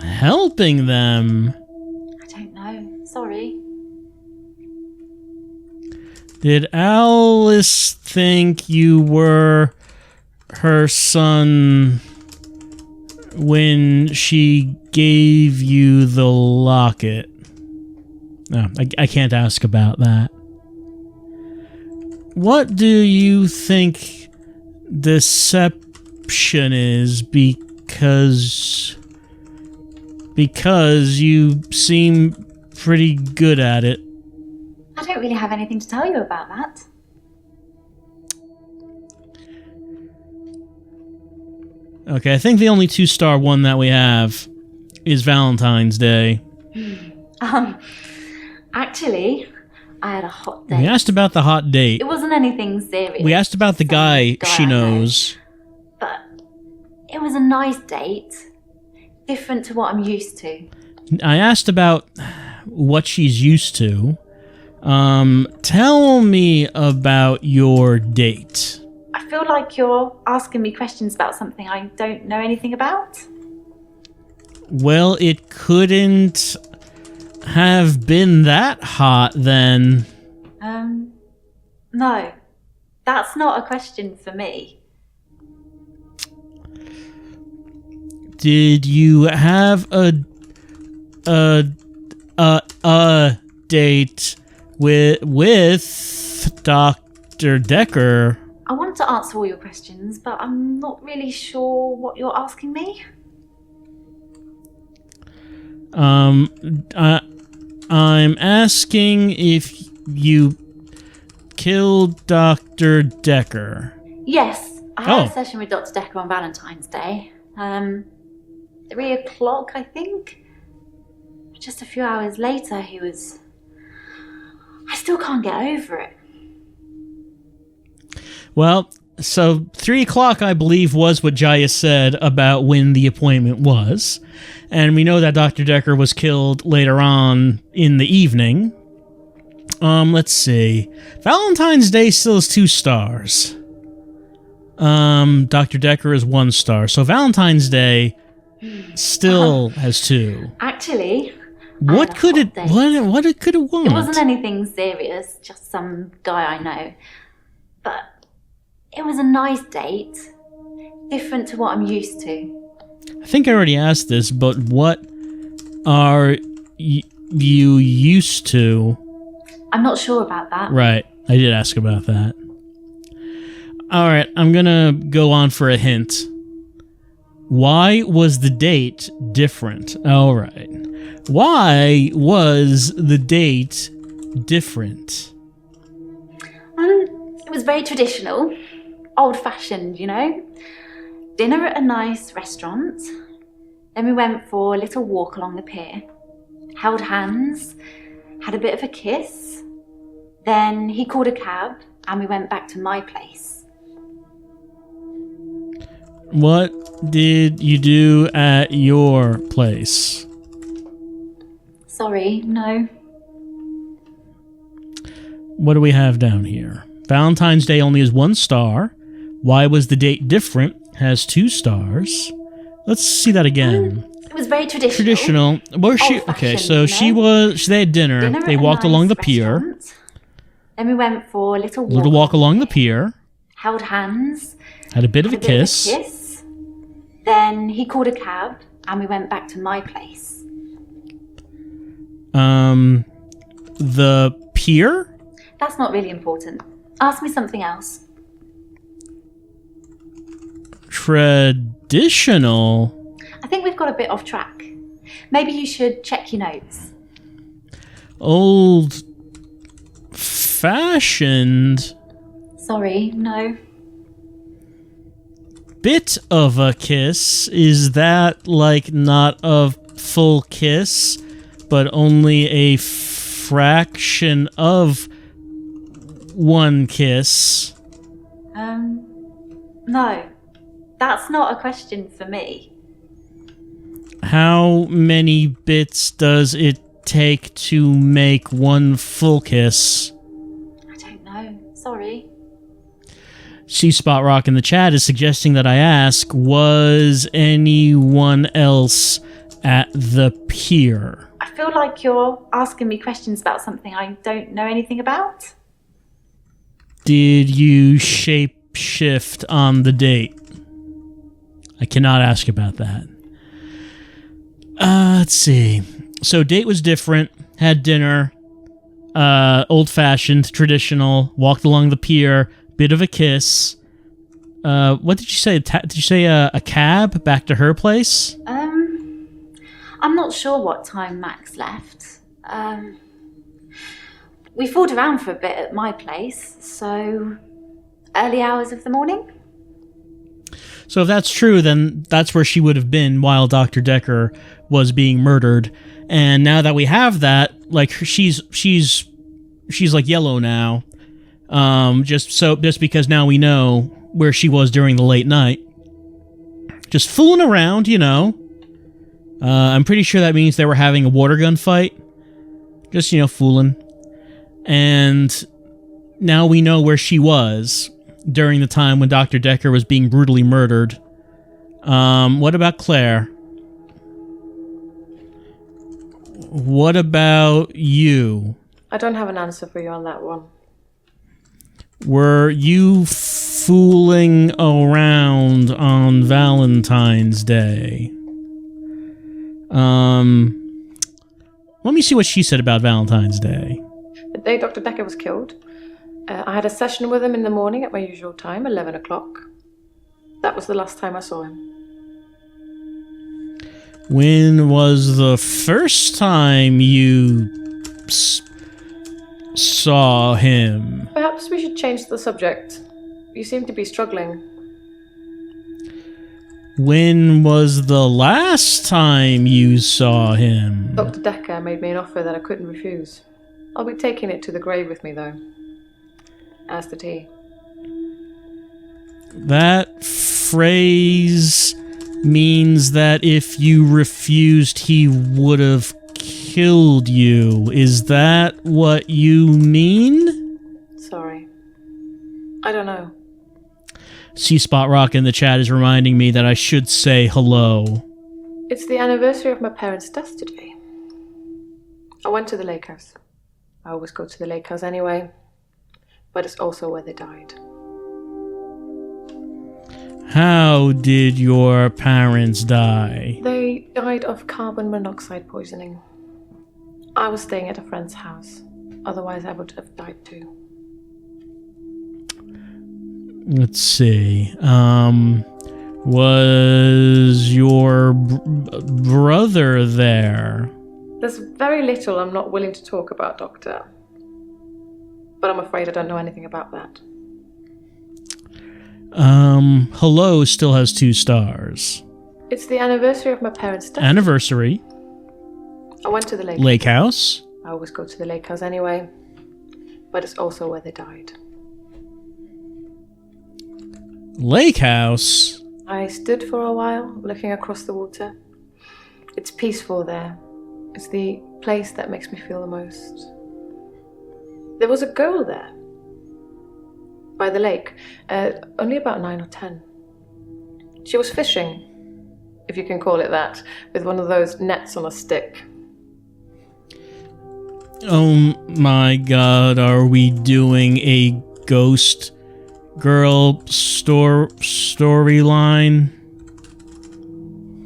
Speaker 1: Helping them?
Speaker 4: I don't know. Sorry.
Speaker 1: Did Alice think you were her son when she gave you the locket? No, I can't ask about that. What do you think deception is? Because you seem pretty good at it.
Speaker 4: I don't really have anything to tell you about that.
Speaker 1: Okay, I think the only 2-star one that we have is Valentine's Day.
Speaker 4: Actually, I had a hot date.
Speaker 1: We asked about the hot date.
Speaker 4: It wasn't anything serious.
Speaker 1: We asked about the
Speaker 4: Some
Speaker 1: guy she
Speaker 4: I know.
Speaker 1: knows.
Speaker 4: But it was a nice date. Different to what I'm used to.
Speaker 1: I asked about what she's used to. Tell me about your date.
Speaker 4: I feel like you're asking me questions about something I don't know anything about.
Speaker 1: Well, it couldn't have been that hot then.
Speaker 4: No. That's not a question for me.
Speaker 1: Did you have a date with Dr. Dekker?
Speaker 4: I want to answer all your questions, but I'm not really sure what you're asking me.
Speaker 1: I'm asking if you killed Dr. Dekker.
Speaker 4: Yes, I had
Speaker 1: Oh.
Speaker 4: a session with Dr. Dekker on Valentine's Day. 3 o'clock, I think. Just a few hours later, he was... I still can't get over it.
Speaker 1: Well, so 3 o'clock, I believe, was what Jaya said about when the appointment was. And we know that Dr. Dekker was killed later on in the evening. Let's see. Valentine's Day still is 2 stars. Dr. Dekker is 1 star. So Valentine's Day still has 2.
Speaker 4: Actually,
Speaker 1: What could it want?
Speaker 4: it wasn't anything serious, just some guy I know. But it was a nice date, different to what I'm used to.
Speaker 1: I think I already asked this, but what are you used to?
Speaker 4: I'm not sure about that.
Speaker 1: Right, I did ask about that. Alright, I'm gonna go on for a hint. Why was the date different? Alright. Why was the date different?
Speaker 4: It was very traditional, old-fashioned, you know. Dinner at a nice restaurant. Then we went for a little walk along the pier. Held hands, had a bit of a kiss. Then he called a cab and we went back to my place.
Speaker 1: What did you do at your place?
Speaker 4: Sorry, no.
Speaker 1: What do we have down here? Valentine's Day only has 1 star. Why was the date different? Has 2 stars. Let's see that again.
Speaker 4: It was very traditional.
Speaker 1: Traditional. Where she? Okay, so they had dinner. They walked along the pier.
Speaker 4: Restaurant. Then we went for a little walk.
Speaker 1: Little walk along the pier.
Speaker 4: Held hands.
Speaker 1: Had a bit of a kiss.
Speaker 4: Then he called a cab and we went back to my place.
Speaker 1: The pier?
Speaker 4: That's not really important. Ask me something else.
Speaker 1: Traditional?
Speaker 4: I think we've got a bit off track. Maybe you should check your notes.
Speaker 1: Old-fashioned?
Speaker 4: Sorry, no.
Speaker 1: Bit of a kiss? Is that like not a full kiss, but only a fraction of one kiss?
Speaker 4: No. That's not a question for me.
Speaker 1: How many bits does it take to make one full kiss?
Speaker 4: I don't know. Sorry.
Speaker 1: C-Spot Rock in the chat is suggesting that I ask, was anyone else at the pier?
Speaker 4: I feel like you're asking me questions about something I don't know anything about.
Speaker 1: Did you shape shift on the date? I cannot ask about that. Let's see. So date was different, had dinner, old-fashioned, traditional, walked along the pier, bit of a kiss. What did you say? Did you say a cab back to her place?
Speaker 4: I'm not sure what time Max left. We fooled around for a bit at my place, so early hours of the morning.
Speaker 1: So if that's true, then that's where she would have been while Dr. Dekker was being murdered. And now that we have that, like she's like yellow now. Just because now we know where she was during the late night. Just fooling around, you know. I'm pretty sure that means they were having a water gun fight. Just, fooling. And now we know where she was during the time when Dr. Dekker was being brutally murdered. What about Claire? What about you?
Speaker 5: I don't have an answer for you on that one.
Speaker 1: Were you fooling around on Valentine's Day? Let me see what she said about Valentine's Day.
Speaker 5: The day Dr. Dekker was killed, I had a session with him in the morning at my usual time, 11 o'clock. That was the last time I saw him.
Speaker 1: When was the first time you saw him?
Speaker 5: Perhaps we should change the subject. You seem to be struggling.
Speaker 1: When was the last time you saw him?
Speaker 5: Dr. Dekker made me an offer that I couldn't refuse. I'll be taking it to the grave with me, though. As the tea.
Speaker 1: That phrase means that if you refused, he would have killed you. Is that what you mean?
Speaker 5: Sorry. I don't know.
Speaker 1: See, Spot Rock in the chat is reminding me that I should say hello.
Speaker 5: It's the anniversary of my parents' death today. I went to the lake house. I always go to the lake house anyway, but it's also where they died.
Speaker 1: How did your parents die?
Speaker 5: They died of carbon monoxide poisoning. I was staying at a friend's house. Otherwise, I would have died too.
Speaker 1: Let's see. Was your brother there?
Speaker 5: There's very little I'm not willing to talk about, Doctor. But I'm afraid I don't know anything about that.
Speaker 1: Hello still has 2 stars.
Speaker 5: It's the anniversary of my parents' death.
Speaker 1: Anniversary.
Speaker 5: I went to the lake.
Speaker 1: Lake house.
Speaker 5: I always go to the lake house anyway, but it's also where they died.
Speaker 1: Lake house?
Speaker 5: I stood for a while, looking across the water. It's peaceful there. It's the place that makes me feel the most. There was a girl there, by the lake, only about 9 or 10. She was fishing, if you can call it that, with one of those nets on a stick.
Speaker 1: Oh my god, are we doing a ghost girl storyline?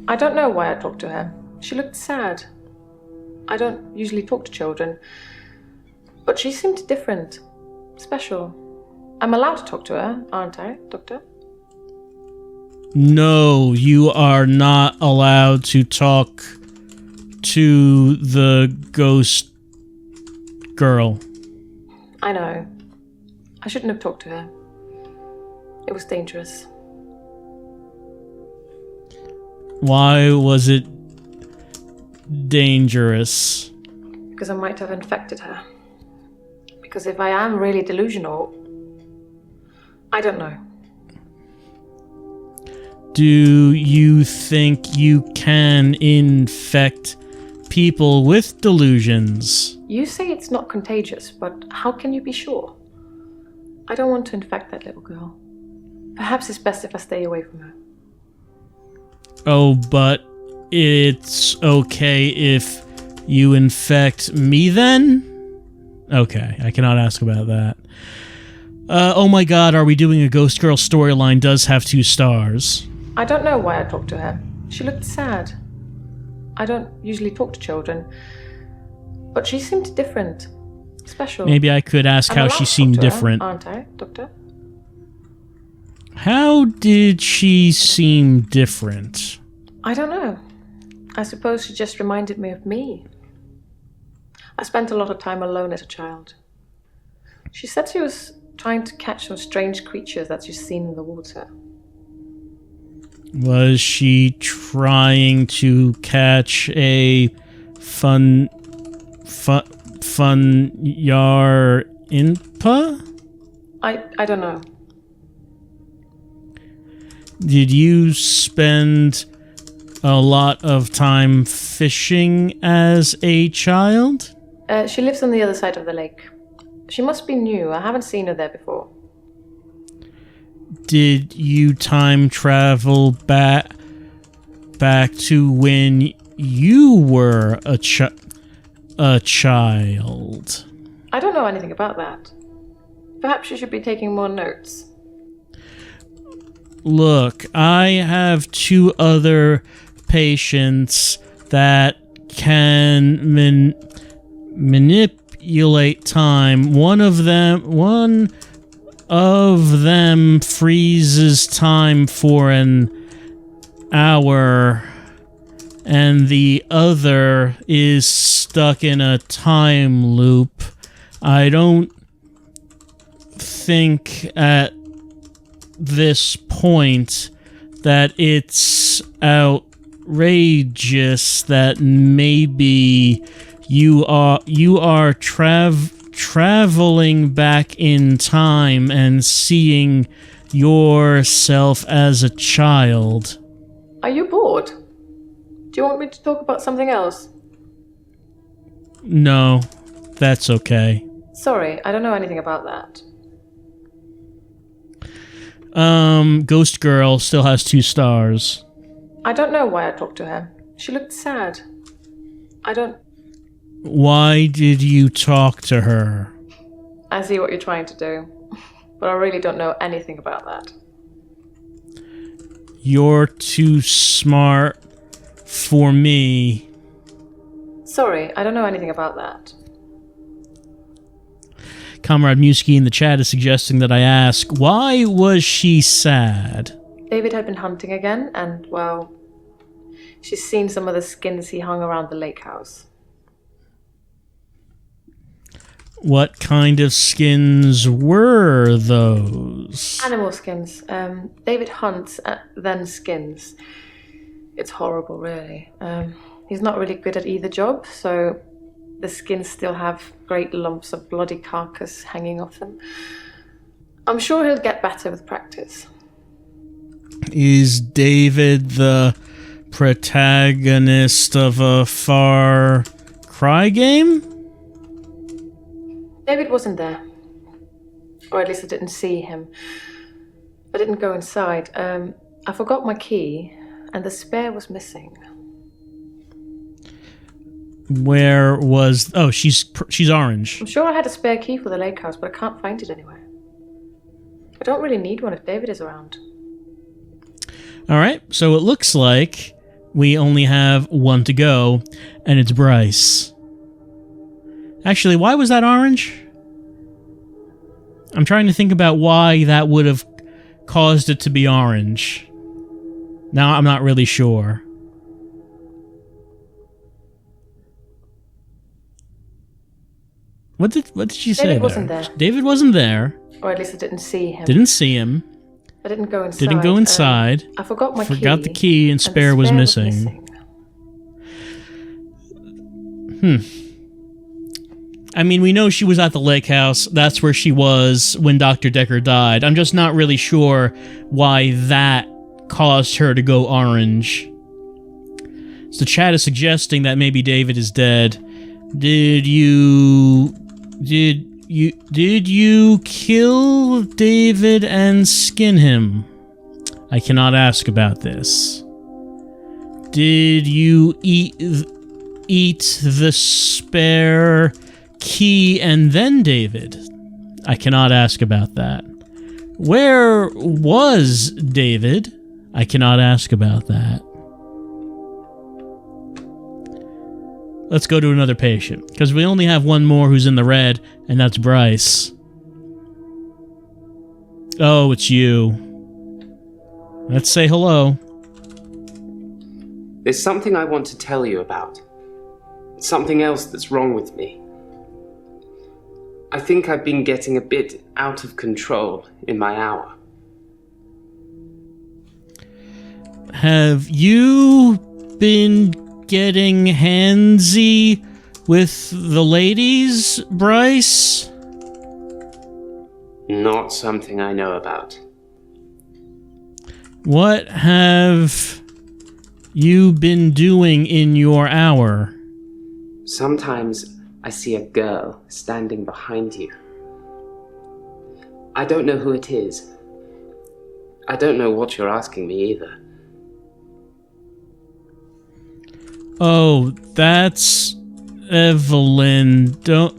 Speaker 5: I don't know why I talked to her. She looked sad. I don't usually talk to children, but she seemed different, special. I'm allowed to talk to her, aren't I, Doctor?
Speaker 1: No, you are not allowed to talk to the ghost girl.
Speaker 5: I know. I shouldn't have talked to her. It was dangerous.
Speaker 1: Why was it dangerous?
Speaker 5: Because I might have infected her. Because if I am really delusional, I don't know.
Speaker 1: Do you think you can infect people with delusions?
Speaker 5: You say it's not contagious, but how can you be sure? I don't want to infect that little girl. Perhaps it's best if I stay away from her.
Speaker 1: Oh, but it's okay if you infect me then? Okay, I cannot ask about that. Oh my god, are we doing a Ghost Girl storyline? Does have 2 stars.
Speaker 5: I don't know why I talked to her. She looked sad. I don't usually talk to children, but she seemed different, special.
Speaker 1: Maybe I could ask how she seemed different.
Speaker 5: Aren't I, Doctor?
Speaker 1: How did she seem different?
Speaker 5: I don't know. I suppose she just reminded me of me. I spent a lot of time alone as a child. She said she was trying to catch some strange creatures that she's seen in the water.
Speaker 1: Was she trying to catch a fun yar inpa?
Speaker 5: I don't know.
Speaker 1: Did you spend a lot of time fishing as a child?
Speaker 5: She lives on the other side of the lake. She must be new. I haven't seen her there before.
Speaker 1: Did you time travel back to when you were a child?
Speaker 5: I don't know anything about that. Perhaps you should be taking more notes.
Speaker 1: Look, I have 2 other patients that can manipulate time. One of them freezes time for an hour, and the other is stuck in a time loop. I don't think at this point that it's outrageous that maybe you are traveling back in time and seeing yourself as a child.
Speaker 5: Are you bored? Do you want me to talk about something else?
Speaker 1: No, that's okay.
Speaker 5: Sorry, I don't know anything about that.
Speaker 1: Ghost Girl still has 2 stars.
Speaker 5: I don't know why I talked to her. She looked sad.
Speaker 1: Why did you talk to her?
Speaker 5: I see what you're trying to do, but I really don't know anything about that.
Speaker 1: You're too smart for me.
Speaker 5: Sorry, I don't know anything about that.
Speaker 1: Comrade Muskie in the chat is suggesting that I ask, why was she sad?
Speaker 5: David had been hunting again, and, well, she's seen some of the skins he hung around the lake house.
Speaker 1: What kind of skins were those?
Speaker 5: Animal skins. David hunts, then skins. It's horrible, really. He's not really good at either job, so the skins still have great lumps of bloody carcass hanging off them. I'm sure he'll get better with practice.
Speaker 1: Is David the protagonist of a Far Cry game?
Speaker 5: David wasn't there. Or at least I didn't see him. I didn't go inside. I forgot my key, and the spare was missing.
Speaker 1: Where was... Oh, she's orange.
Speaker 5: I'm sure I had a spare key for the lake house, but I can't find it anywhere. I don't really need one if David is around.
Speaker 1: Alright, so it looks like we only have one to go, and it's Bryce. Actually, why was that orange? I'm trying to think about why that would have caused it to be orange. Now I'm not really sure. What did she say?
Speaker 5: David wasn't there.
Speaker 1: David wasn't there.
Speaker 5: Or at least I didn't see him.
Speaker 1: Didn't see him.
Speaker 5: I didn't go inside.
Speaker 1: Didn't go inside.
Speaker 5: I forgot my key.
Speaker 1: Forgot the key and spare was missing. I mean, we know she was at the lake house. That's where she was when Dr. Dekker died. I'm just not really sure why that caused her to go orange. So the chat is suggesting that maybe David is dead. Did you kill David and skin him? I cannot ask about this. Did you eat the spare key and then David? I cannot ask about that. Where was David? I cannot ask about that. Let's go to another patient, because we only have one more who's in the red, and that's Bryce. Oh, it's you. Let's say hello.
Speaker 7: There's something I want to tell you about. Something else that's wrong with me. I think I've been getting a bit out of control in my hour.
Speaker 1: Have you been getting handsy with the ladies, Bryce?
Speaker 7: Not something I know about.
Speaker 1: What have you been doing in your hour?
Speaker 7: Sometimes I see a girl standing behind you. I don't know who it is. I don't know what you're asking me either.
Speaker 1: Oh, that's Evelyn. Don't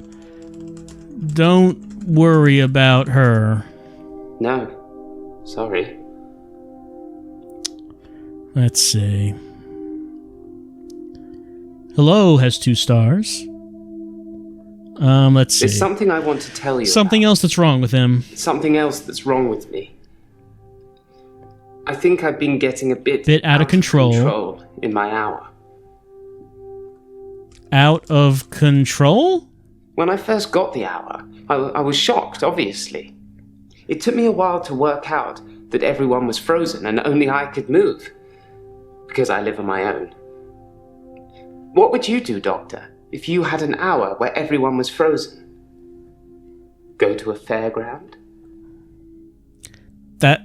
Speaker 1: worry about her.
Speaker 7: No, sorry.
Speaker 1: Let's see. Hello has 2 stars. Let's see.
Speaker 7: There's something I want to tell you
Speaker 1: Something
Speaker 7: about.
Speaker 1: else that's wrong with him.
Speaker 7: Something else that's wrong with me. I think I've been getting a bit
Speaker 1: out of control
Speaker 7: in my hour.
Speaker 1: Out of control?
Speaker 7: When I first got the hour, I was shocked, obviously. It took me a while to work out that everyone was frozen and only I could move, because I live on my own. What would you do, Doctor, if you had an hour where everyone was frozen? Go to a fairground?
Speaker 1: That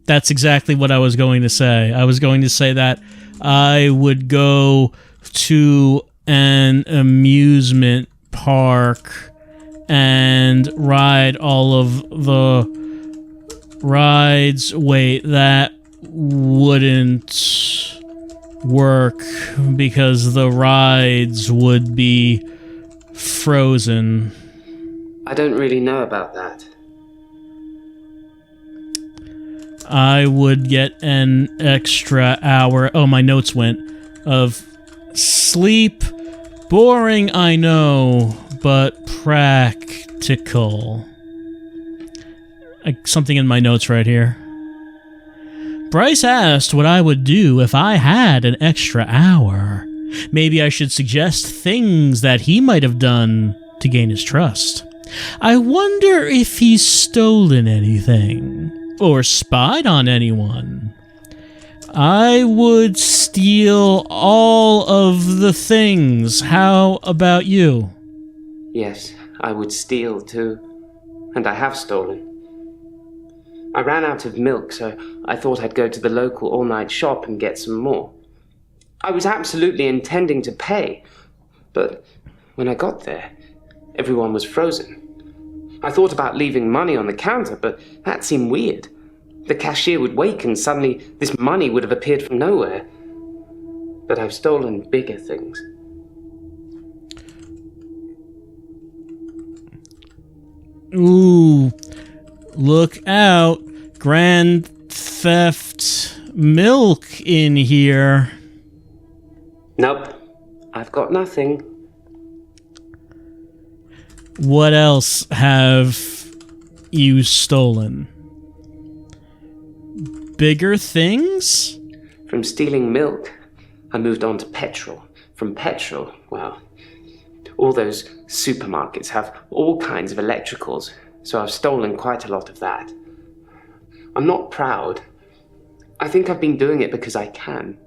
Speaker 1: That's exactly what I was going to say. I was going to say that I would go to an amusement park and ride all of the rides. Wait, that wouldn't work because the rides would be frozen.
Speaker 7: I don't really know about that.
Speaker 1: I would get an extra hour. Oh, my notes went. Of sleep. Boring, I know, but practical. Something in my notes right here. Bryce asked what I would do if I had an extra hour. Maybe I should suggest things that he might have done to gain his trust. I wonder if he's stolen anything or spied on anyone. I would steal all of the things. How about you?
Speaker 7: Yes, I would steal too. And I have stolen. I ran out of milk, so I thought I'd go to the local all-night shop and get some more. I was absolutely intending to pay, but when I got there, everyone was frozen. I thought about leaving money on the counter, but that seemed weird. The cashier would wake and suddenly this money would have appeared from nowhere. But I've stolen bigger things.
Speaker 1: Ooh, look out. Grand Theft Milk in here.
Speaker 7: Nope, I've got nothing.
Speaker 1: What else have you stolen? Bigger things?
Speaker 7: From stealing milk, I moved on to petrol. From petrol, well, all those supermarkets have all kinds of electricals, so I've stolen quite a lot of that. I'm not proud. I think I've been doing it because I can.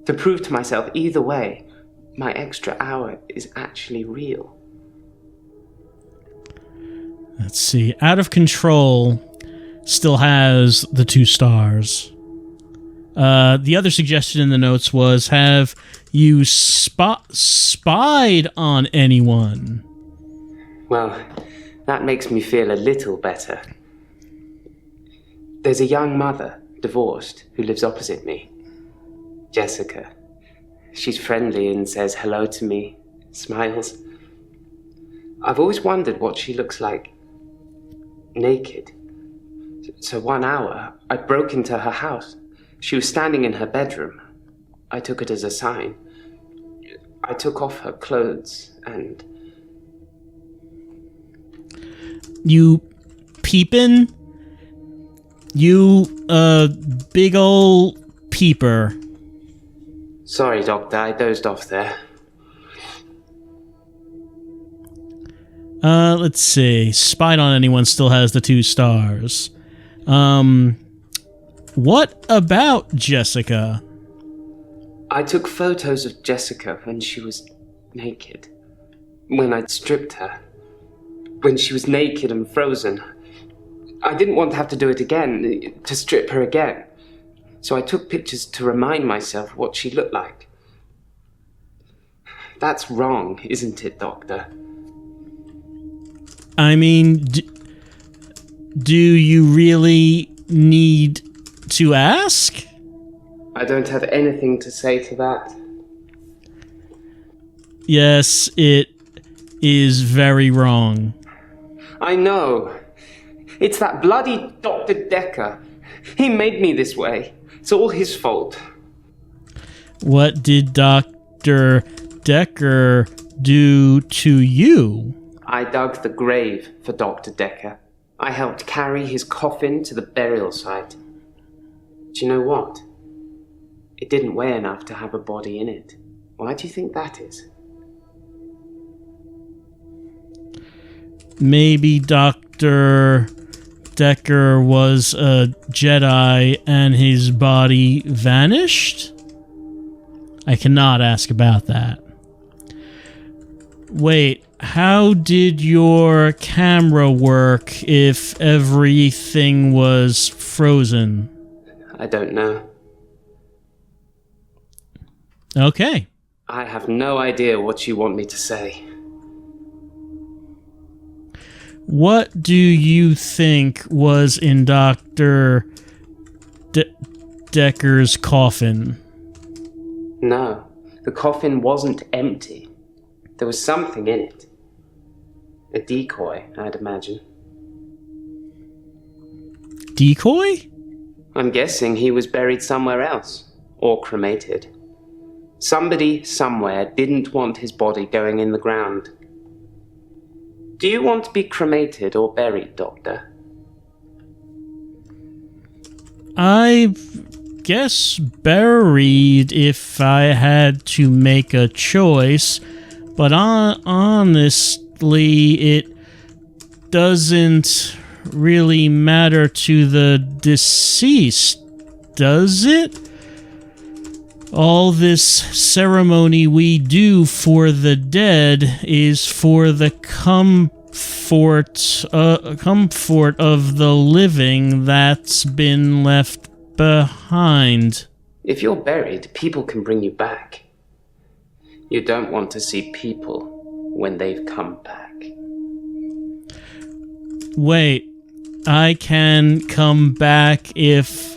Speaker 7: To prove to myself either way, my extra hour is actually real.
Speaker 1: Let's see. Out of Control still has the 2 stars. The other suggestion in the notes was, have you spied on anyone?
Speaker 7: Well, that makes me feel a little better. There's a young mother, divorced, who lives opposite me. Jessica. She's friendly and says hello to me, smiles. I've always wondered what she looks like naked. So one hour, I broke into her house. She was standing in her bedroom. I took it as a sign. I took off her clothes and...
Speaker 1: You peepin'? You, big ol' peeper.
Speaker 7: Sorry, Doctor, I dozed off there.
Speaker 1: Let's see. Spied on anyone still has the 2 stars. What about Jessica?
Speaker 7: I took photos of Jessica when she was naked. When I'd stripped her. When she was naked and frozen. I didn't want to have to do it again, to strip her again. So I took pictures to remind myself what she looked like. That's wrong, isn't it, Doctor?
Speaker 1: I mean, do you really need to ask?
Speaker 7: I don't have anything to say to that.
Speaker 1: Yes, it is very wrong.
Speaker 7: I know. It's that bloody Dr. Dekker. He made me this way. It's all his fault.
Speaker 1: What did Dr. Dekker do to you?
Speaker 7: I dug the grave for Dr. Dekker. I helped carry his coffin to the burial site. Do you know what? It didn't weigh enough to have a body in it. Why do you think that is?
Speaker 1: Maybe Dr. Dekker was a Jedi and his body vanished? I cannot ask about that. Wait, how did your camera work if everything was frozen?
Speaker 7: I don't know.
Speaker 1: Okay.
Speaker 7: I have no idea what you want me to say.
Speaker 1: What do you think was in Dr. Dekker's coffin?
Speaker 7: No, the coffin wasn't empty. There was something in it. A decoy, I'd imagine.
Speaker 1: Decoy?
Speaker 7: I'm guessing he was buried somewhere else, or cremated. Somebody somewhere didn't want his body going in the ground. Do you want to be cremated or buried, Doctor?
Speaker 1: I guess buried if I had to make a choice, but honestly, it doesn't really matter to the deceased, does it? All this ceremony we do for the dead is for the comfort of the living that's been left behind.
Speaker 7: If you're buried, people can bring you back. You don't want to see people when they've come back.
Speaker 1: Wait, I can come back if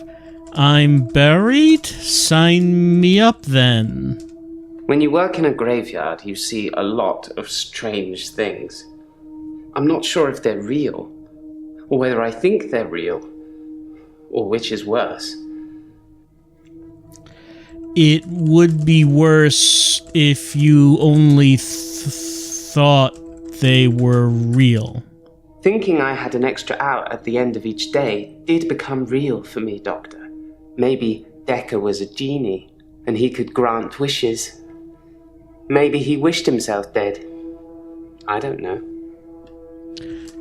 Speaker 1: I'm buried? Sign me up then.
Speaker 7: When you work in a graveyard, you see a lot of strange things. I'm not sure if they're real, or whether I think they're real, or which is worse.
Speaker 1: It would be worse if you only thought they were real.
Speaker 7: Thinking I had an extra hour at the end of each day did become real for me, Doctor. Maybe Dekker was a genie, and he could grant wishes. Maybe he wished himself dead. I don't know.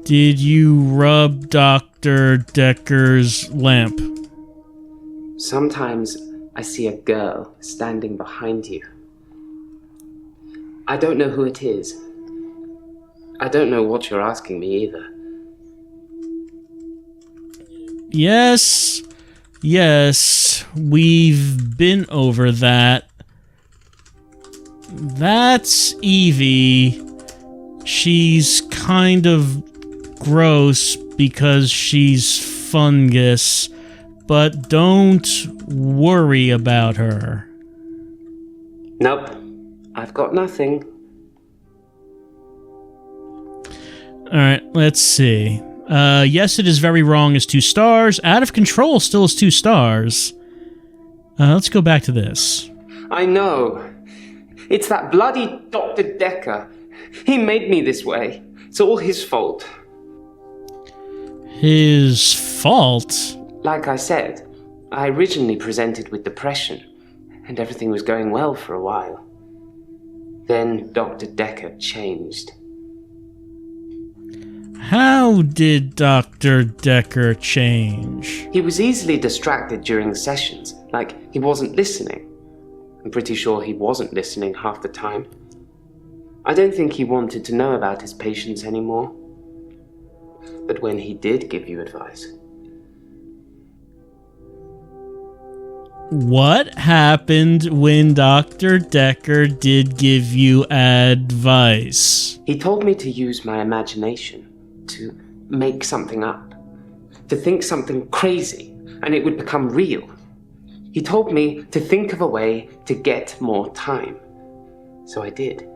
Speaker 1: Did you rub Dr. Dekker's lamp?
Speaker 7: Sometimes I see a girl standing behind you. I don't know who it is. I don't know what you're asking me either.
Speaker 1: Yes, we've been over that. That's Evie. She's kind of gross because she's fungus, but don't worry about her.
Speaker 7: Nope, I've got nothing.
Speaker 1: Alright, let's see. Yes, it is very wrong is 2 stars. Out of control still is 2 stars. Let's go back to this.
Speaker 7: I know. It's that bloody Dr. Dekker. He made me this way. It's all his fault.
Speaker 1: His fault?
Speaker 7: Like I said, I originally presented with depression, and everything was going well for a while. Then Dr. Dekker changed.
Speaker 1: How did Dr. Dekker change?
Speaker 7: He was easily distracted during sessions, like he wasn't listening. I'm pretty sure he wasn't listening half the time. I don't think he wanted to know about his patients anymore. But when he did give you advice...
Speaker 1: What happened when Dr. Dekker did give you advice?
Speaker 7: He told me to use my imagination, to make something up, to think something crazy, and it would become real. He told me to think of a way to get more time. So I did.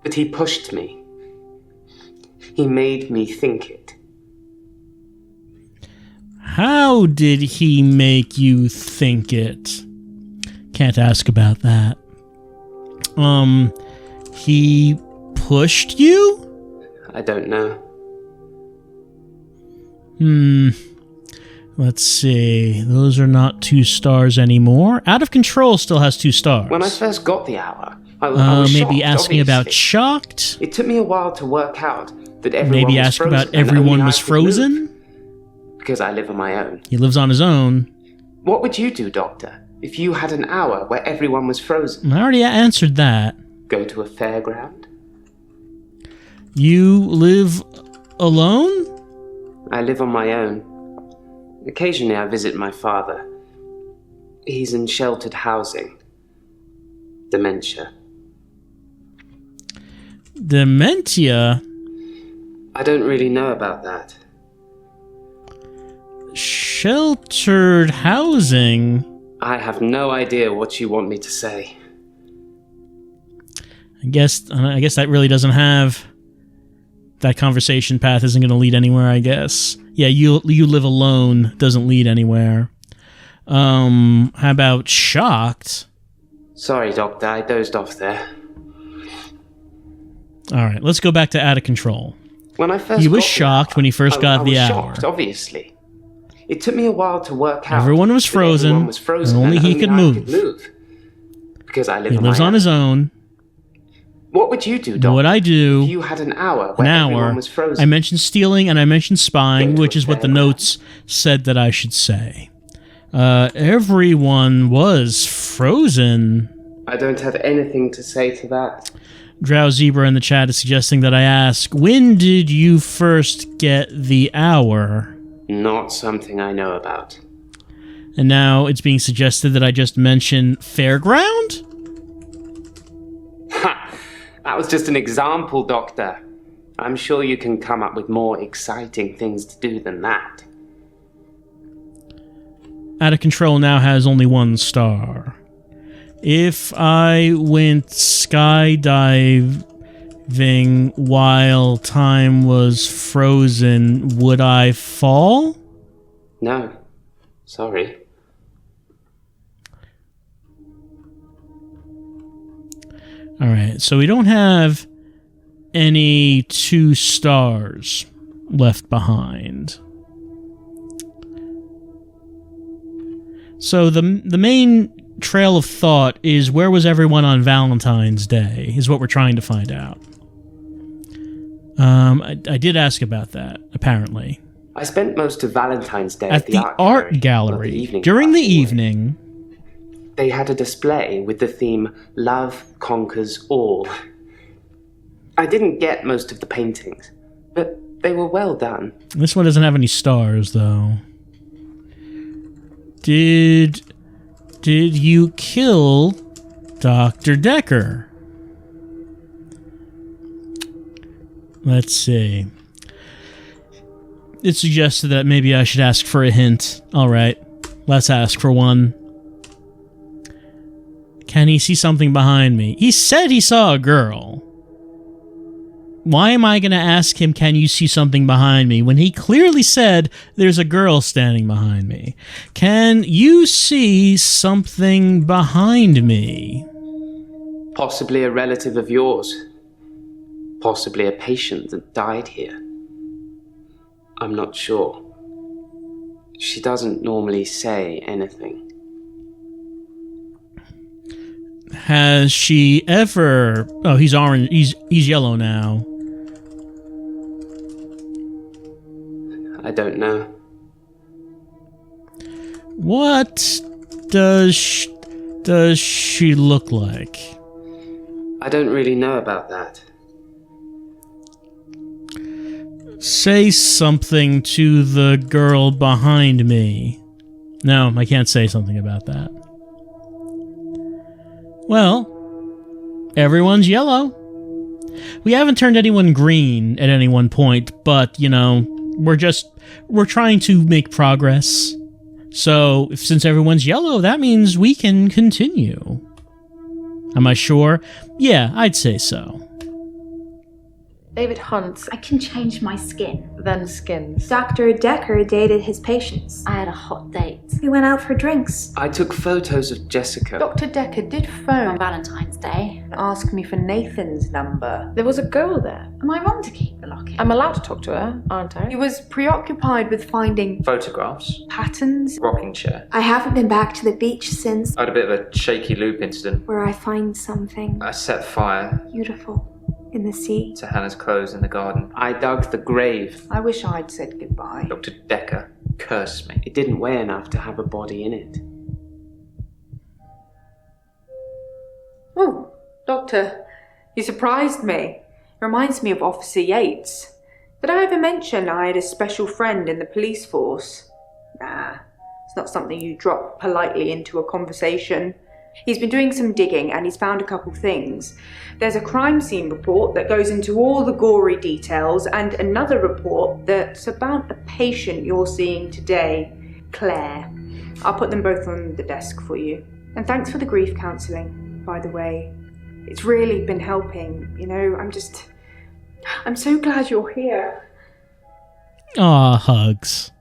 Speaker 7: But he pushed me. He made me think it.
Speaker 1: How did he make you think it? Can't ask about that. He pushed you?
Speaker 7: I don't know.
Speaker 1: Let's see. Those are not 2 stars anymore. Out of Control still has 2 stars.
Speaker 7: When I first got the hour, I was
Speaker 1: maybe
Speaker 7: shocked,
Speaker 1: asking about
Speaker 7: obviously.
Speaker 1: Shocked?
Speaker 7: It took me a while to work out that everyone
Speaker 1: Maybe
Speaker 7: was
Speaker 1: ask
Speaker 7: frozen
Speaker 1: about
Speaker 7: and
Speaker 1: everyone
Speaker 7: only I
Speaker 1: was
Speaker 7: could
Speaker 1: frozen?
Speaker 7: move, because I live on my own.
Speaker 1: He lives on his own.
Speaker 7: What would you do, Doctor, if you had an hour where everyone was frozen?
Speaker 1: I already answered that.
Speaker 7: Go to a fairground?
Speaker 1: You live alone?
Speaker 7: I live on my own. Occasionally I visit my father. He's in sheltered housing. Dementia.
Speaker 1: Dementia?
Speaker 7: I don't really know about that.
Speaker 1: Sheltered housing?
Speaker 7: I have no idea what you want me to say.
Speaker 1: I guess that really doesn't have... That conversation path isn't going to lead anywhere, I guess. Yeah, you live alone doesn't lead anywhere. How about shocked?
Speaker 7: Sorry, Doctor, I dozed off there.
Speaker 1: Alright, let's go back to out of control.
Speaker 7: When I first
Speaker 1: He was
Speaker 7: got the
Speaker 1: shocked
Speaker 7: hour,
Speaker 1: when he first got the
Speaker 7: I was
Speaker 1: hour.
Speaker 7: shocked, obviously. It took me a while to work out.
Speaker 1: Everyone was
Speaker 7: that
Speaker 1: frozen,
Speaker 7: everyone was frozen
Speaker 1: and only he could
Speaker 7: I
Speaker 1: move.
Speaker 7: Because I live
Speaker 1: He
Speaker 7: on
Speaker 1: lives
Speaker 7: my
Speaker 1: on
Speaker 7: own.
Speaker 1: his own.
Speaker 7: What would you do, Doctor?
Speaker 1: What I do...
Speaker 7: If you had an hour where everyone was frozen.
Speaker 1: I mentioned stealing and I mentioned spying,
Speaker 7: Into
Speaker 1: which
Speaker 7: a
Speaker 1: is what the
Speaker 7: fairground.
Speaker 1: notes said that I should say. Everyone was frozen.
Speaker 7: I don't have anything to say to that.
Speaker 1: Drow Zebra in the chat is suggesting that I ask, when did you first get the hour?
Speaker 7: Not something I know about.
Speaker 1: And now it's being suggested that I just mention fairground?
Speaker 7: Ha! That was just an example, Doctor. I'm sure you can come up with more exciting things to do than that.
Speaker 1: Out of Control now has only 1 star. If I went skydiving while time was frozen, would I fall?
Speaker 7: No. Sorry.
Speaker 1: Alright, so we don't have any 2 stars left behind. So the main trail of thought is, where was everyone on Valentine's Day, is what we're trying to find out. I did ask about that, apparently.
Speaker 7: I spent most of Valentine's Day
Speaker 1: At the art gallery. During the evening...
Speaker 7: They had a display with the theme, Love Conquers All. I didn't get most of the paintings, but they were well done.
Speaker 1: This one doesn't have any stars, though. Did you kill Dr. Dekker? Let's see. It suggested that maybe I should ask for a hint. Alright, let's ask for one. Can he see something behind me? He said he saw a girl. Why am I going to ask him, can you see something behind me, when he clearly said there's a girl standing behind me? Can you see something behind me?
Speaker 7: Possibly a relative of yours. Possibly a patient that died here. I'm not sure. She doesn't normally say anything.
Speaker 1: Has she ever... Oh, he's orange. He's yellow now.
Speaker 7: I don't know.
Speaker 1: What does she look like?
Speaker 7: I don't really know about that.
Speaker 1: Say something to the girl behind me. No, I can't say something about that. Well, everyone's yellow. We haven't turned anyone green at any one point, but, you know, we're trying to make progress. So, since everyone's yellow, that means we can continue. Am I sure? Yeah, I'd say so.
Speaker 5: David Hunt,
Speaker 4: I can change my skin.
Speaker 5: then Skins.
Speaker 6: Dr. Dekker dated his patients.
Speaker 4: I had a hot date
Speaker 6: We went out for drinks.
Speaker 7: I took photos of Jessica.
Speaker 3: Dr. Dekker did
Speaker 4: on
Speaker 3: phone
Speaker 4: Valentine's Day.
Speaker 3: and ask me for Nathan's number.
Speaker 5: There was a girl there.
Speaker 4: Am I wrong to keep the locket?
Speaker 5: I'm allowed to talk to her, aren't I?
Speaker 3: He was preoccupied with finding
Speaker 2: Photographs.
Speaker 3: patterns.
Speaker 2: Rocking chair.
Speaker 6: I haven't been back to the beach since,
Speaker 2: I had a bit of a shaky loop incident.
Speaker 6: where I find something
Speaker 2: I set fire
Speaker 6: beautiful in the sea.
Speaker 2: to Hannah's clothes in the garden.
Speaker 7: I dug the grave.
Speaker 3: I wish I'd said goodbye.
Speaker 2: Dr. Dekker cursed me.
Speaker 7: It didn't weigh enough to have a body in it.
Speaker 3: Oh, Doctor, you surprised me. It reminds me of Officer Yates. Did I ever mention I had a special friend in the police force? Nah, it's not something you drop politely into a conversation. He's been doing some digging and he's found a couple things. There's a crime scene report that goes into all the gory details and another report that's about a patient you're seeing today, Claire. I'll put them both on the desk for you. And thanks for the grief counselling, by the way. It's really been helping, you know, I'm so glad you're here.
Speaker 1: Aw, hugs.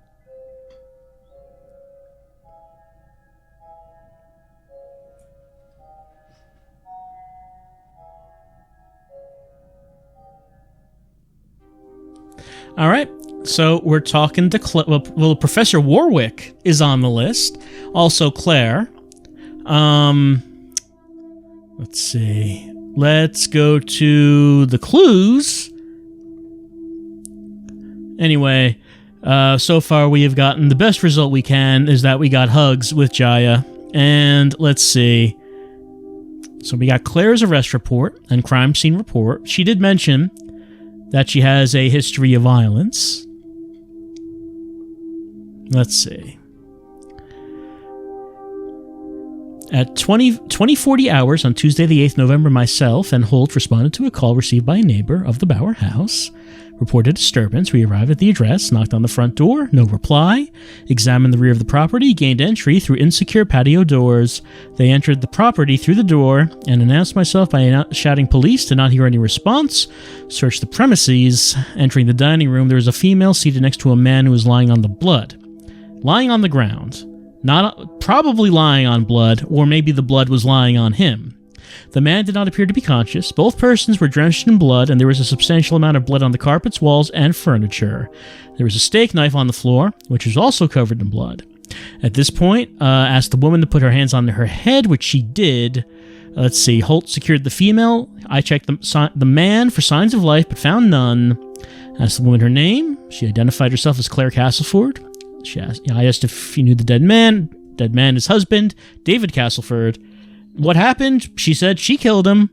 Speaker 1: All right, so we're talking to well, Professor Warwick is on the list. Also, Claire. Let's see. Let's go to the clues. Anyway, so far we have gotten the best result we can is that we got hugs with Jaya. And let's see. So we got Claire's arrest report and crime scene report. She did mention that she has a history of violence. Let's see. At 20:40 hours on Tuesday the 8th November, myself and Holt responded to a call received by a neighbor of the Bauer house. Reported disturbance. We arrived at the address, knocked on the front door, no reply. Examined the rear of the property, gained entry through insecure patio doors. They entered the property through the door and announced myself by shouting police. Did not hear any response. Searched the premises. Entering the dining room, there was a female seated next to a man who was lying on the blood. Lying on the ground. Probably lying on blood, or maybe the blood was lying on him. The man did not appear to be conscious. Both persons were drenched in blood, and there was a substantial amount of blood on the carpets, walls, and furniture. There was a steak knife on the floor, which was also covered in blood. At this point, asked the woman to put her hands on her head, which she did. Let's see. Holt secured the female. I checked the man for signs of life, but found none. Asked the woman her name. She identified herself as Claire Castleford. I asked if he knew the dead man. Dead man, his husband, David Castleford. What happened? She said she killed him.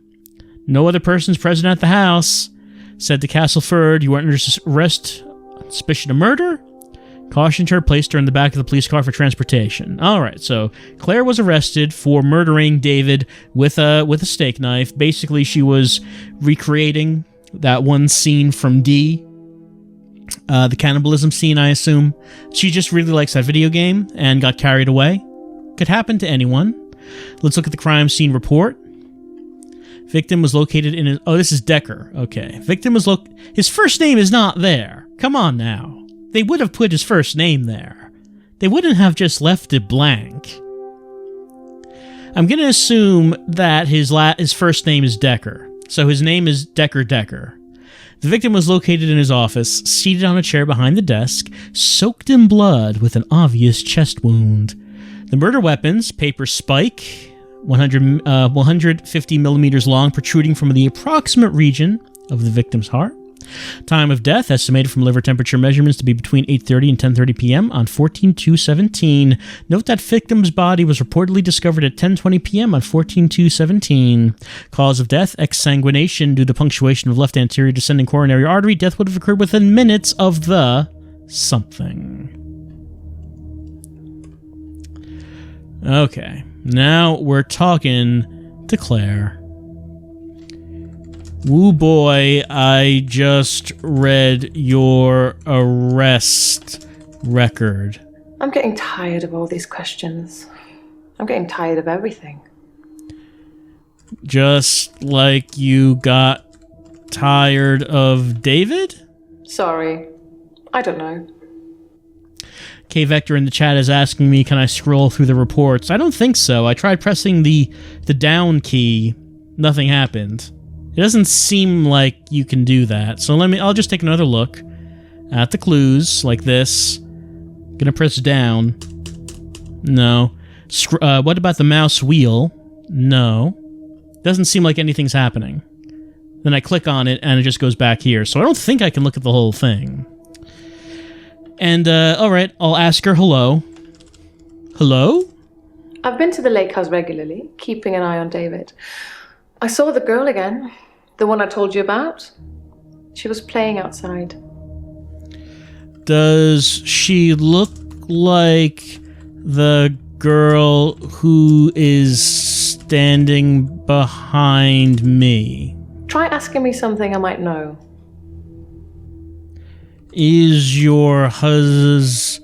Speaker 1: No other persons present at the house. Said to Castleford, you were under arrest on suspicion of murder? Cautioned her, placed her in the back of the police car for transportation. Alright, so Claire was arrested for murdering David with a steak knife. Basically, she was recreating that one scene from D. The cannibalism scene, I assume. She just really likes that video game and got carried away. Could happen to anyone. Let's look at the crime scene report. Victim was located in this is Dekker. Okay. Victim was his first name is not there. Come on now. They would have put his first name there. They wouldn't have just left it blank. I'm going to assume that his first name is Dekker. So his name is Dekker. The victim was located in his office, seated on a chair behind the desk, soaked in blood with an obvious chest wound. The murder weapons, paper spike, 150 millimeters long, protruding from the approximate region of the victim's heart. Time of death, estimated from liver temperature measurements to be between 8:30 and 10:30 p.m. on 14/2/17. Note that victim's body was reportedly discovered at 10:20 p.m. on 14/2/17. Cause of death, exsanguination due to punctuation of left anterior descending coronary artery. Death would have occurred within minutes of the something. Okay, now we're talking to Claire. Woo boy, I just read your arrest record.
Speaker 5: I'm getting tired of all these questions. I'm getting tired of everything.
Speaker 1: Just like you got tired of David?
Speaker 5: Sorry. I don't know.
Speaker 1: K-Vector in the chat is asking me, can I scroll through the reports? I don't think so. I tried pressing the down key. Nothing happened. It doesn't seem like you can do that. So I'll just take another look at the clues like this. Gonna press down. No. What about the mouse wheel? No. Doesn't seem like anything's happening. Then I click on it and it just goes back here. So I don't think I can look at the whole thing. And, alright, I'll ask her hello. Hello?
Speaker 5: I've been to the lake house regularly, keeping an eye on David. I saw the girl again. The one I told you about. She was playing outside.
Speaker 1: Does she look like the girl who is standing behind me?
Speaker 5: Try asking me something I might know.
Speaker 1: Is your husband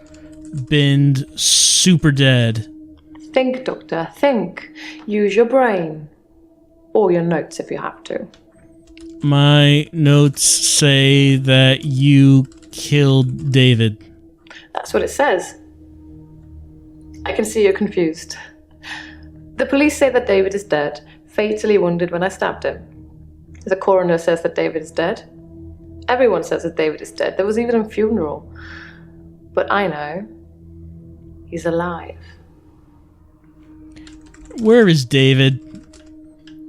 Speaker 1: super dead?
Speaker 5: Think, Doctor, think. Use your brain. Or your notes if you have to.
Speaker 1: My notes say that you killed David.
Speaker 5: That's what it says. I can see you're confused. The police say that David is dead, fatally wounded when I stabbed him. The coroner says that David is dead. Everyone says that David is dead. There was even a funeral. But I know he's alive.
Speaker 1: Where is David?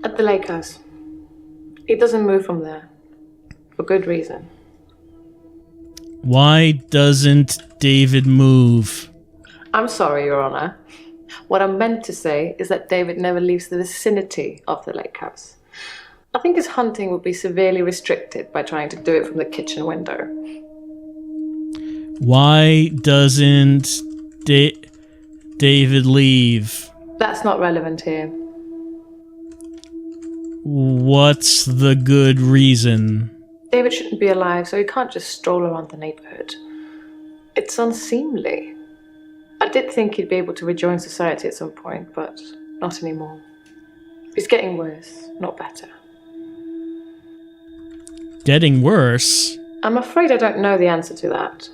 Speaker 5: At the lake house. He doesn't move from there. For good reason.
Speaker 1: Why doesn't David move?
Speaker 5: I'm sorry, Your Honor. What I meant to say is that David never leaves the vicinity of the lake house. I think his hunting would be severely restricted by trying to do it from the kitchen window.
Speaker 1: Why doesn't David leave?
Speaker 5: That's not relevant here.
Speaker 1: What's the good reason?
Speaker 5: David shouldn't be alive, so he can't just stroll around the neighborhood. It's unseemly. I did think he'd be able to rejoin society at some point, but not anymore. He's getting worse, not better.
Speaker 1: Getting worse?
Speaker 5: I'm afraid I don't know the answer to that.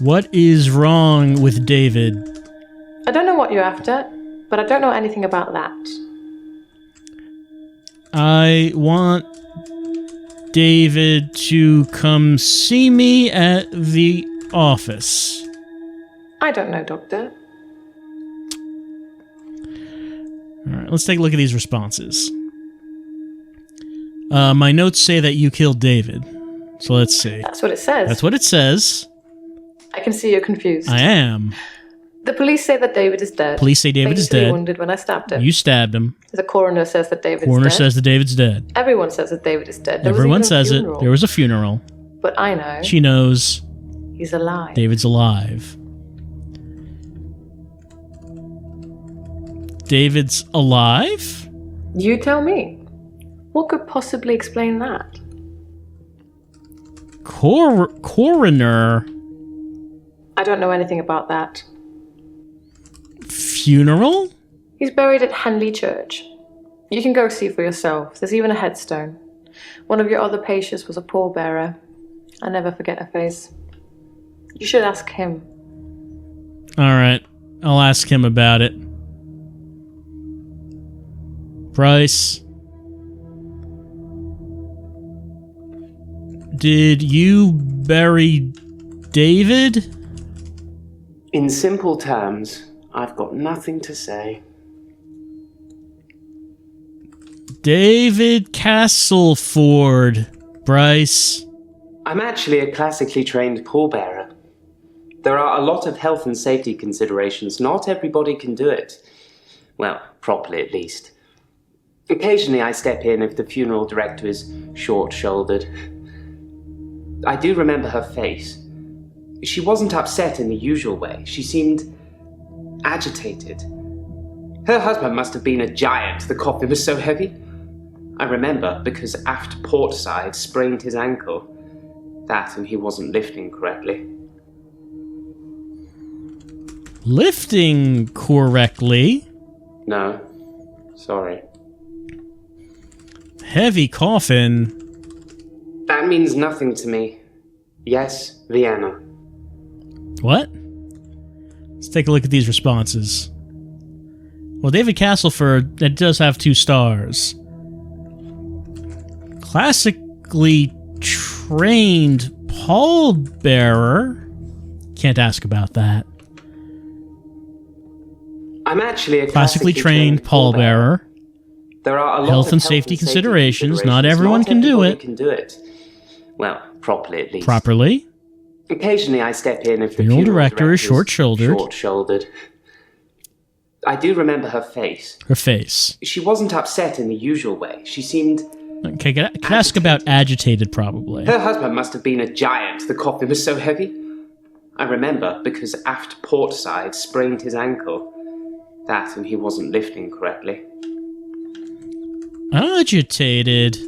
Speaker 1: What is wrong with David?
Speaker 5: I don't know what you're after, but I don't know anything about that.
Speaker 1: I want David to come see me at the office.
Speaker 5: I don't know, Doctor.
Speaker 1: Alright, let's take a look at these responses. My notes say that you killed David. So let's see.
Speaker 5: That's what it says.
Speaker 1: That's what it says.
Speaker 5: I can see you're confused.
Speaker 1: I am.
Speaker 5: The police say that David is dead.
Speaker 1: Police say David is
Speaker 5: Fatally
Speaker 1: dead.
Speaker 5: wounded when I stabbed him.
Speaker 1: You stabbed him.
Speaker 5: The coroner says that David is dead.
Speaker 1: Coroner says that David's dead.
Speaker 5: Everyone says that David is dead.
Speaker 1: Everyone says it. There was a funeral.
Speaker 5: But I know.
Speaker 1: She knows.
Speaker 5: He's alive.
Speaker 1: David's alive. David's alive?
Speaker 5: You tell me. What could possibly explain that?
Speaker 1: Coroner?
Speaker 5: I don't know anything about that.
Speaker 1: Funeral?
Speaker 5: He's buried at Henley Church. You can go see for yourself. There's even a headstone. One of your other patients was a pallbearer. I never forget her face. You should ask him.
Speaker 1: Alright, I'll ask him about it. Bryce. Did you bury David?
Speaker 7: In simple terms, I've got nothing to say.
Speaker 1: David Castleford, Bryce.
Speaker 7: I'm actually a classically trained pallbearer. There are a lot of health and safety considerations. Not everybody can do it. Well, properly at least. Occasionally I step in if the funeral director is short-shouldered. I do remember her face. She wasn't upset in the usual way. She seemed agitated. Her husband must have been a giant. The coffin was so heavy. I remember because aft portside sprained his ankle. That and he wasn't lifting correctly.
Speaker 1: Lifting correctly?
Speaker 7: No. Sorry.
Speaker 1: Heavy coffin.
Speaker 7: That means nothing to me. Yes, Vienna.
Speaker 1: What? Let's take a look at these responses. Well, David Castleford, that does have 2 stars. Classically trained pallbearer. Can't ask about that.
Speaker 7: I'm actually a
Speaker 1: Classically trained pallbearer.
Speaker 7: There are a lot
Speaker 1: Health
Speaker 7: of
Speaker 1: and safety considerations. Not everyone
Speaker 7: Not
Speaker 1: can do
Speaker 7: everybody
Speaker 1: it.
Speaker 7: can do it. Well, properly at least.
Speaker 1: Properly.
Speaker 7: Occasionally I step in if the
Speaker 1: Funeral
Speaker 7: funeral
Speaker 1: director is short-shouldered.
Speaker 7: Short-shouldered. I do remember her face.
Speaker 1: Her face.
Speaker 7: She wasn't upset in the usual way. She seemed...
Speaker 1: Okay, can I ask about agitated, probably.
Speaker 7: Her husband must have been a giant. The coffin was so heavy. I remember because aft portside sprained his ankle. That and he wasn't lifting correctly.
Speaker 1: Agitated.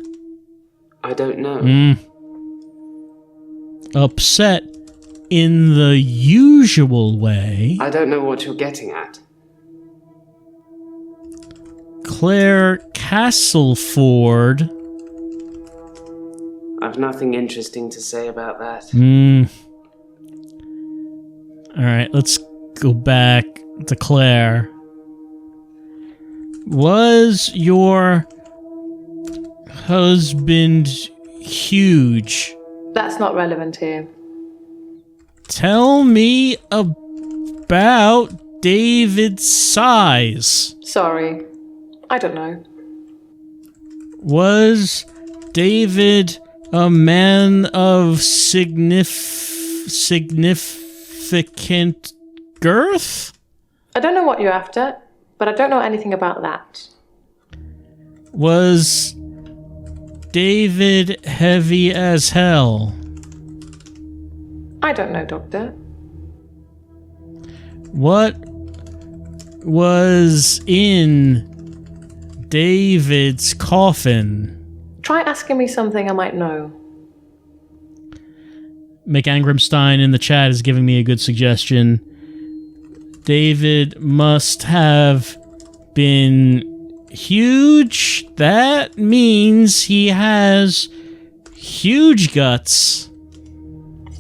Speaker 7: I don't know.
Speaker 1: Upset in the usual way.
Speaker 7: I don't know what you're getting at.
Speaker 1: Claire Castleford.
Speaker 7: I've nothing interesting to say about that.
Speaker 1: Alright, let's go back to Claire. Was your husband huge?
Speaker 5: That's not relevant here.
Speaker 1: Tell me about David's size.
Speaker 5: Sorry. I don't know.
Speaker 1: Was David a man of significant girth?
Speaker 5: I don't know what you're after, but I don't know anything about that.
Speaker 1: Was David heavy as hell?
Speaker 5: I don't know, Doctor.
Speaker 1: What was in David's coffin?
Speaker 5: Try asking me something I might know.
Speaker 1: McAngrimstein in the chat is giving me a good suggestion. David must have been huge. That means he has huge guts.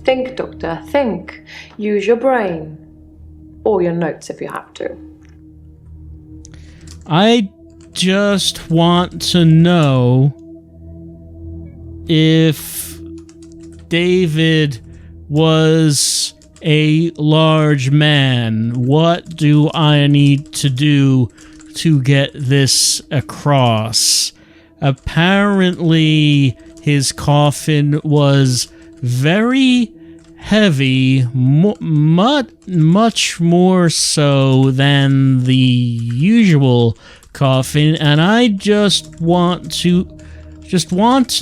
Speaker 5: Think, Doctor, think. Use your brain. Or your notes if you have to.
Speaker 1: I just want to know if David was a large man. What do I need to do to get this across? Apparently, his coffin was very heavy, much more so than the usual coffin, and I just want to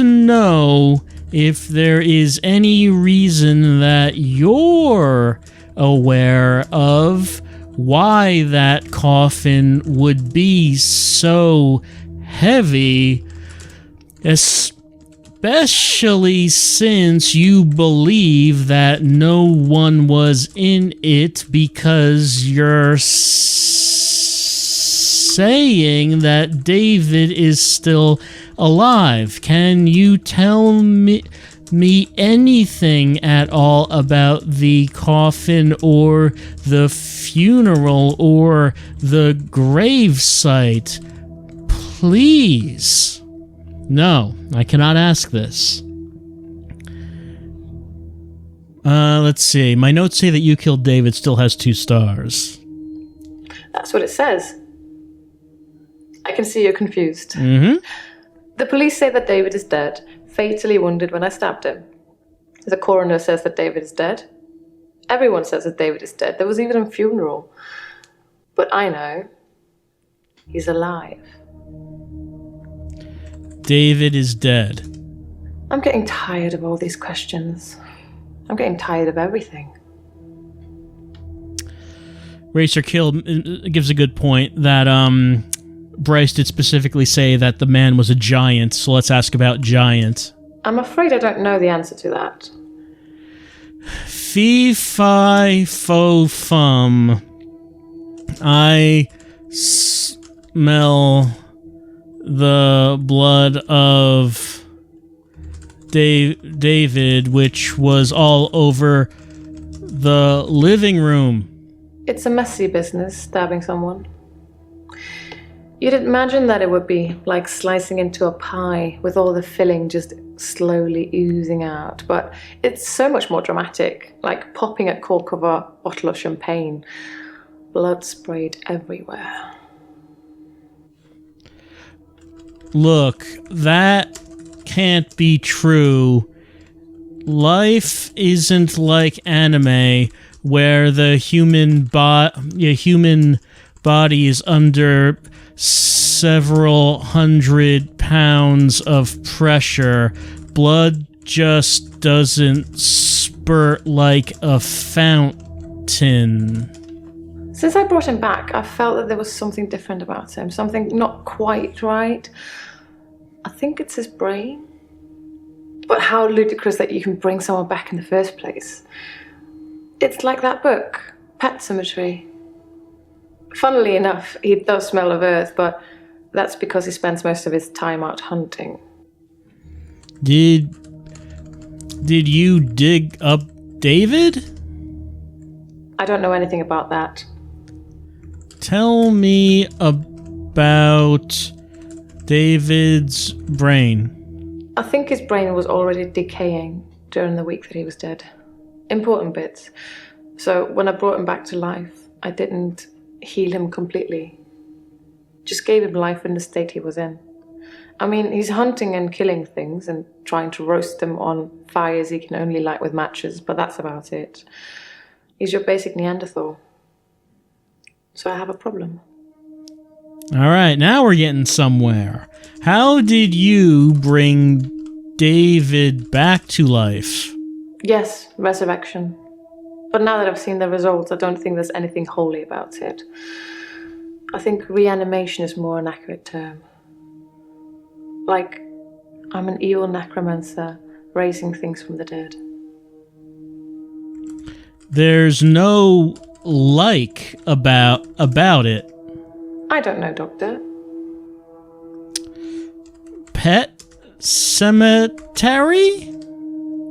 Speaker 1: know if there is any reason that you're aware of why that coffin would be so heavy, especially since you believe that no one was in it because you're saying that David is still alive. Can you tell me anything at all about the coffin or the funeral or the grave site? Please. No, I cannot ask this. Let's see. My notes say that you killed David still has 2 stars.
Speaker 5: That's what it says. I can see you're confused.
Speaker 1: Mm-hmm.
Speaker 5: The police say that David is dead, fatally wounded when I stabbed him. The coroner says that David is dead. Everyone says that David is dead. There was even a funeral. But I know he's alive.
Speaker 1: David is dead.
Speaker 5: I'm getting tired of all these questions. I'm getting tired of everything.
Speaker 1: Racer Kill gives a good point that Bryce did specifically say that the man was a giant, so let's ask about giant.
Speaker 5: I'm afraid I don't know the answer to that.
Speaker 1: Fee, fi, fo, fum. I smell the blood of David, which was all over the living room.
Speaker 5: It's a messy business, stabbing someone. You'd imagine that it would be like slicing into a pie with all the filling just slowly oozing out, but it's so much more dramatic, like popping a cork of a bottle of champagne. Blood sprayed everywhere.
Speaker 1: Look, that can't be true. Life isn't like anime, where the human body is under several hundred pounds of pressure. Blood just doesn't spurt like a fountain.
Speaker 5: Since I brought him back, I felt that there was something different about him, something not quite right. I think it's his brain. But how ludicrous that you can bring someone back in the first place. It's like that book, Pet Cemetery. Funnily enough, he does smell of earth, but that's because he spends most of his time out hunting.
Speaker 1: Did you dig up David?
Speaker 5: I don't know anything about that.
Speaker 1: Tell me about David's brain.
Speaker 5: I think his brain was already decaying during the week that he was dead. Important bits. So when I brought him back to life, I didn't heal him completely. Just gave him life in the state he was in. I mean, he's hunting and killing things and trying to roast them on fires he can only light with matches, but that's about it. He's your basic Neanderthal. So I have a problem.
Speaker 1: All right, now we're getting somewhere. How did you bring David back to life?
Speaker 5: Yes, resurrection. But now that I've seen the results, I don't think there's anything holy about it. I think reanimation is more an accurate term. Like, I'm an evil necromancer raising things from the dead.
Speaker 1: There's no like about it.
Speaker 5: I don't know, Doctor.
Speaker 1: Pet cemetery?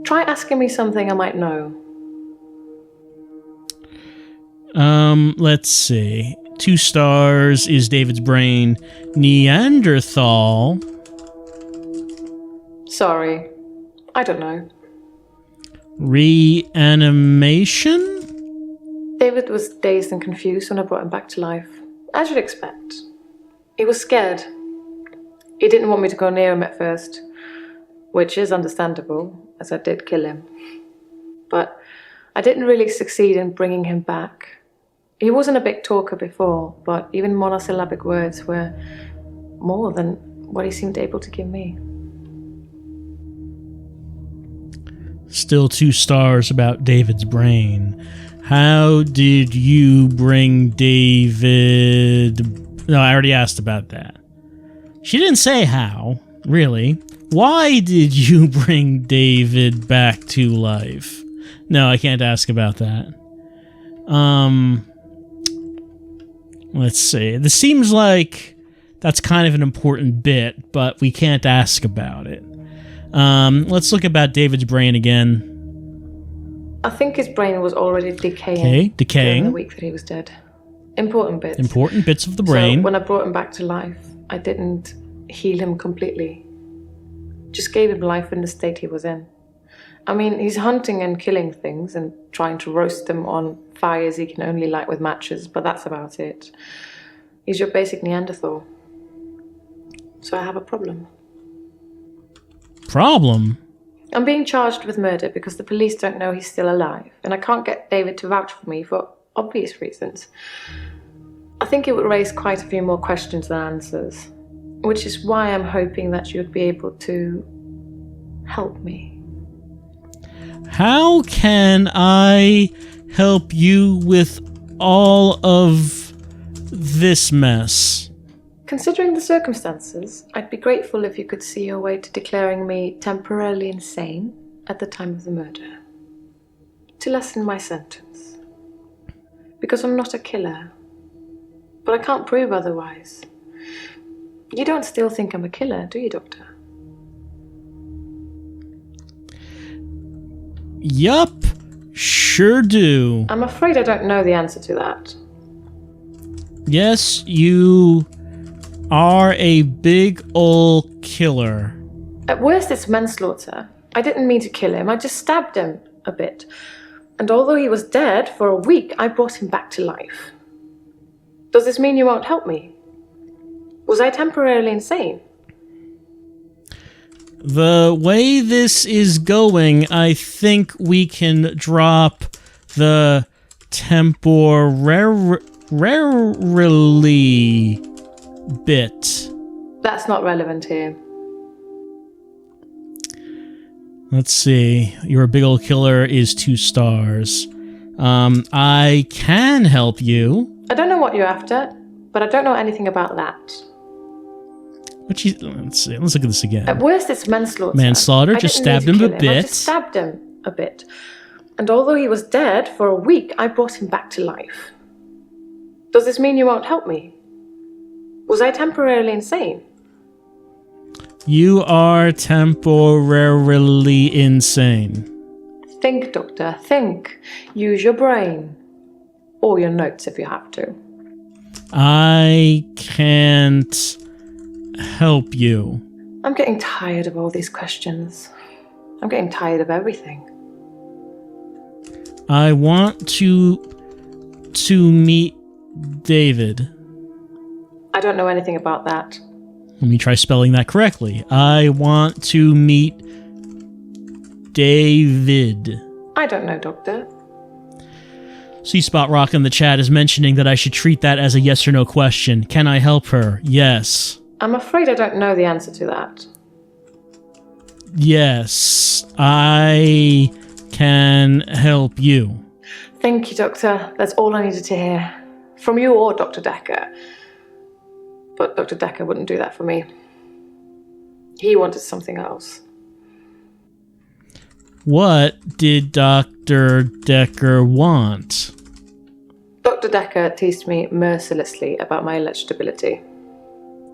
Speaker 5: Try asking me something I might know.
Speaker 1: Let's see. 2 stars is David's brain. Neanderthal.
Speaker 5: Sorry. I don't know.
Speaker 1: Reanimation?
Speaker 5: David was dazed and confused when I brought him back to life. As you'd expect. He was scared. He didn't want me to go near him at first, which is understandable, as I did kill him. But I didn't really succeed in bringing him back. He wasn't a big talker before, but even monosyllabic words were more than what he seemed able to give me.
Speaker 1: Still 2 stars about David's brain. How did you bring David... No, I already asked about that. She didn't say how, really. Why did you bring David back to life? No, I can't ask about that. Let's see. This seems like that's kind of an important bit, but we can't ask about it. Let's look about David's brain again.
Speaker 5: I think his brain was already decaying.
Speaker 1: Okay, decaying.
Speaker 5: During the week that he was dead. Important bits.
Speaker 1: Important bits of the brain.
Speaker 5: So when I brought him back to life, I didn't heal him completely. Just gave him life in the state he was in. I mean, he's hunting and killing things and trying to roast them on fires he can only light with matches, but that's about it. He's your basic Neanderthal. So I have a problem.
Speaker 1: Problem?
Speaker 5: I'm being charged with murder because the police don't know he's still alive, and I can't get David to vouch for me for obvious reasons. I think it would raise quite a few more questions than answers, which is why I'm hoping that you'd be able to help me.
Speaker 1: How can I help you with all of this mess?
Speaker 5: Considering the circumstances, I'd be grateful if you could see your way to declaring me temporarily insane at the time of the murder. To lessen my sentence. Because I'm not a killer. But I can't prove otherwise. You don't still think I'm a killer, do you, Doctor?
Speaker 1: Yup, sure do.
Speaker 5: I'm afraid I don't know the answer to that.
Speaker 1: Yes, you are a big ol' killer.
Speaker 5: At worst, it's manslaughter. I didn't mean to kill him, I just stabbed him a bit. And although he was dead for a week, I brought him back to life. Does this mean you won't help me? Was I temporarily insane?
Speaker 1: The way this is going, I think we can drop the temporarily bit.
Speaker 5: That's not relevant here.
Speaker 1: Let's see. You're a big old killer is 2 stars. I can help you.
Speaker 5: I don't know what you're after, but I don't know anything about that.
Speaker 1: Let's see. Let's look at this again.
Speaker 5: At worst, it's manslaughter.
Speaker 1: Manslaughter, just stabbed him a bit.
Speaker 5: I just stabbed him a bit. And although he was dead for a week, I brought him back to life. Does this mean you won't help me? Was I temporarily insane?
Speaker 1: You are temporarily insane.
Speaker 5: Think, Doctor, think. Use your brain. Or your notes if you have to.
Speaker 1: I can't help you.
Speaker 5: I'm getting tired of all these questions. I'm getting tired of everything.
Speaker 1: I want to meet David.
Speaker 5: I don't know anything about that.
Speaker 1: Let me try spelling that correctly. I want to meet David.
Speaker 5: I don't know, Doctor.
Speaker 1: C-Spot Rock in the chat is mentioning that I should treat that as a yes or no question. Can I help her? Yes.
Speaker 5: I'm afraid I don't know the answer to that.
Speaker 1: Yes, I can help you.
Speaker 5: Thank you, Doctor. That's all I needed to hear. From you or Dr. Dekker. But Dr. Dekker wouldn't do that for me. He wanted something else.
Speaker 1: What did Dr. Dekker want?
Speaker 5: Dr. Dekker teased me mercilessly about my electability.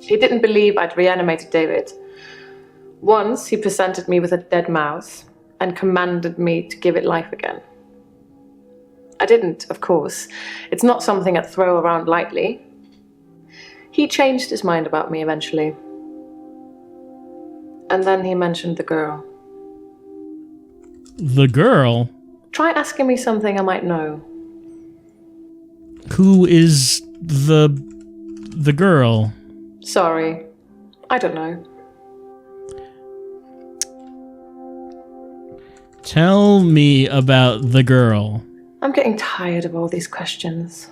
Speaker 5: He didn't believe I'd reanimated David. Once, he presented me with a dead mouse and commanded me to give it life again. I didn't, of course. It's not something I'd throw around lightly. He changed his mind about me eventually. And then he mentioned the girl.
Speaker 1: The girl?
Speaker 5: Try asking me something I might know.
Speaker 1: Who is the girl?
Speaker 5: Sorry. I don't know.
Speaker 1: Tell me about the girl.
Speaker 5: I'm getting tired of all these questions.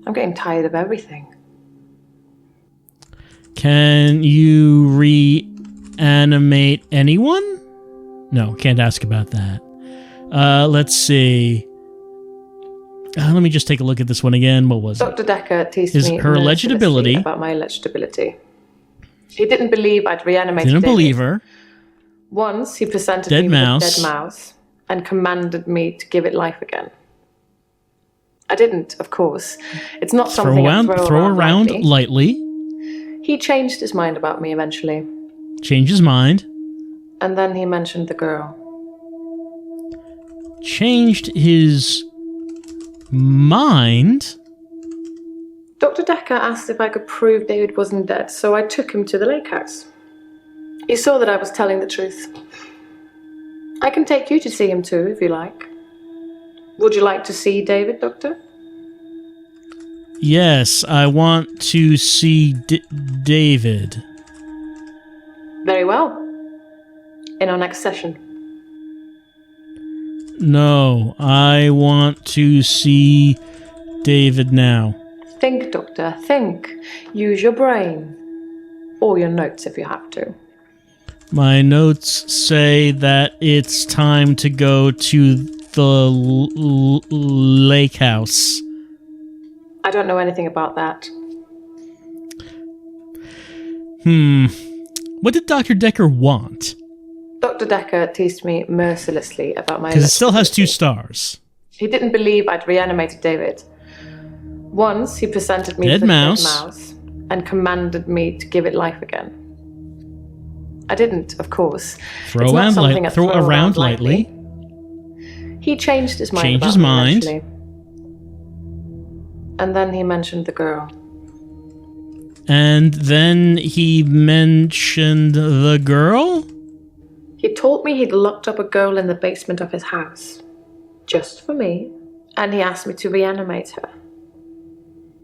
Speaker 5: I'm getting tired of everything.
Speaker 1: Can you reanimate anyone? No, can't ask about that. Let's see. Let me just take a look at this one again. What was
Speaker 5: Dr.
Speaker 1: it?
Speaker 5: Dekker teased
Speaker 1: Is
Speaker 5: me
Speaker 1: her electability
Speaker 5: about my electability. He didn't believe I'd reanimated
Speaker 1: Didn't
Speaker 5: David.
Speaker 1: believe her.
Speaker 5: Once, he presented
Speaker 1: Dead
Speaker 5: me
Speaker 1: mouse.
Speaker 5: with a dead mouse and commanded me to give it life again. I didn't, of course. It's not something I throw around
Speaker 1: lightly.
Speaker 5: He changed his mind about me eventually.
Speaker 1: Change his mind.
Speaker 5: And then he mentioned the girl.
Speaker 1: Changed his mind?
Speaker 5: Dr. Dekker asked if I could prove David wasn't dead, so I took him to the lake house. He saw that I was telling the truth. I can take you to see him too, if you like. Would you like to see David, Doctor?
Speaker 1: Yes, I want to see David.
Speaker 5: Very well. In our next session.
Speaker 1: No, I want to see David now.
Speaker 5: Think, Doctor, think. Use your brain. Or your notes if you have to.
Speaker 1: My notes say that it's time to go to the lake house.
Speaker 5: I don't know anything about that.
Speaker 1: What did Dr. Dekker want?
Speaker 5: Dr. Dekker teased me mercilessly about my
Speaker 1: Because it still has 2
Speaker 5: electricity.
Speaker 1: stars.
Speaker 5: He didn't believe I'd reanimated David. Once, he presented me
Speaker 1: Dead
Speaker 5: with a
Speaker 1: mouse.
Speaker 5: dead mouse and commanded me to give it life again. I didn't, of course.
Speaker 1: Throw
Speaker 5: It's not
Speaker 1: around,
Speaker 5: something I
Speaker 1: throw around lightly.
Speaker 5: He changed his mind
Speaker 1: Change
Speaker 5: about
Speaker 1: his
Speaker 5: me
Speaker 1: mind.
Speaker 5: eventually. And then he mentioned the girl.
Speaker 1: And then he mentioned the girl?
Speaker 5: He told me he'd locked up a girl in the basement of his house. Just for me. And he asked me to reanimate her.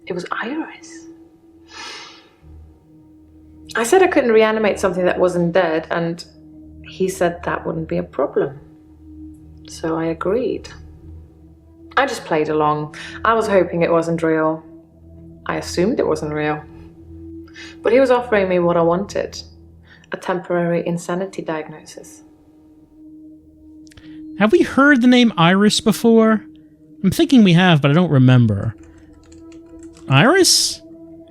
Speaker 5: It was Iris. I said I couldn't reanimate something that wasn't dead, and he said that wouldn't be a problem. So I agreed. I just played along. I was hoping it wasn't real. I assumed it wasn't real. But he was offering me what I wanted. A temporary insanity diagnosis.
Speaker 1: Have we heard the name Iris before? I'm thinking we have, but I don't remember. Iris?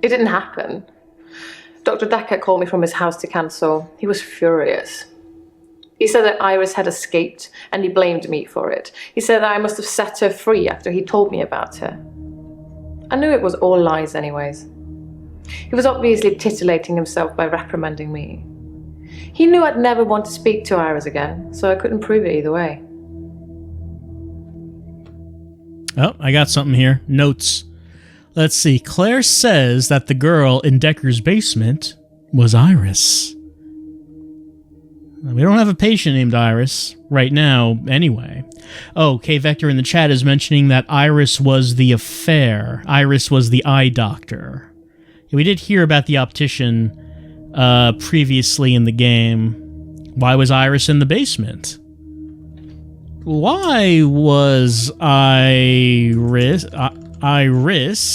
Speaker 5: It didn't happen. Dr. Dekker called me from his house to cancel. He was furious. He said that Iris had escaped, and he blamed me for it. He said that I must have set her free after he told me about her. I knew it was all lies anyways. He was obviously titillating himself by reprimanding me. He knew I'd never want to speak to Iris again, so I couldn't prove it either way.
Speaker 1: Oh, I got something here. Notes. Let's see. Claire says that the girl in Dekker's basement was Iris. We don't have a patient named Iris right now, anyway. Oh, K-Vector in the chat is mentioning that Iris was the affair. Iris was the eye doctor. We did hear about the optician previously in the game. Why was Iris in the basement? Why was Iris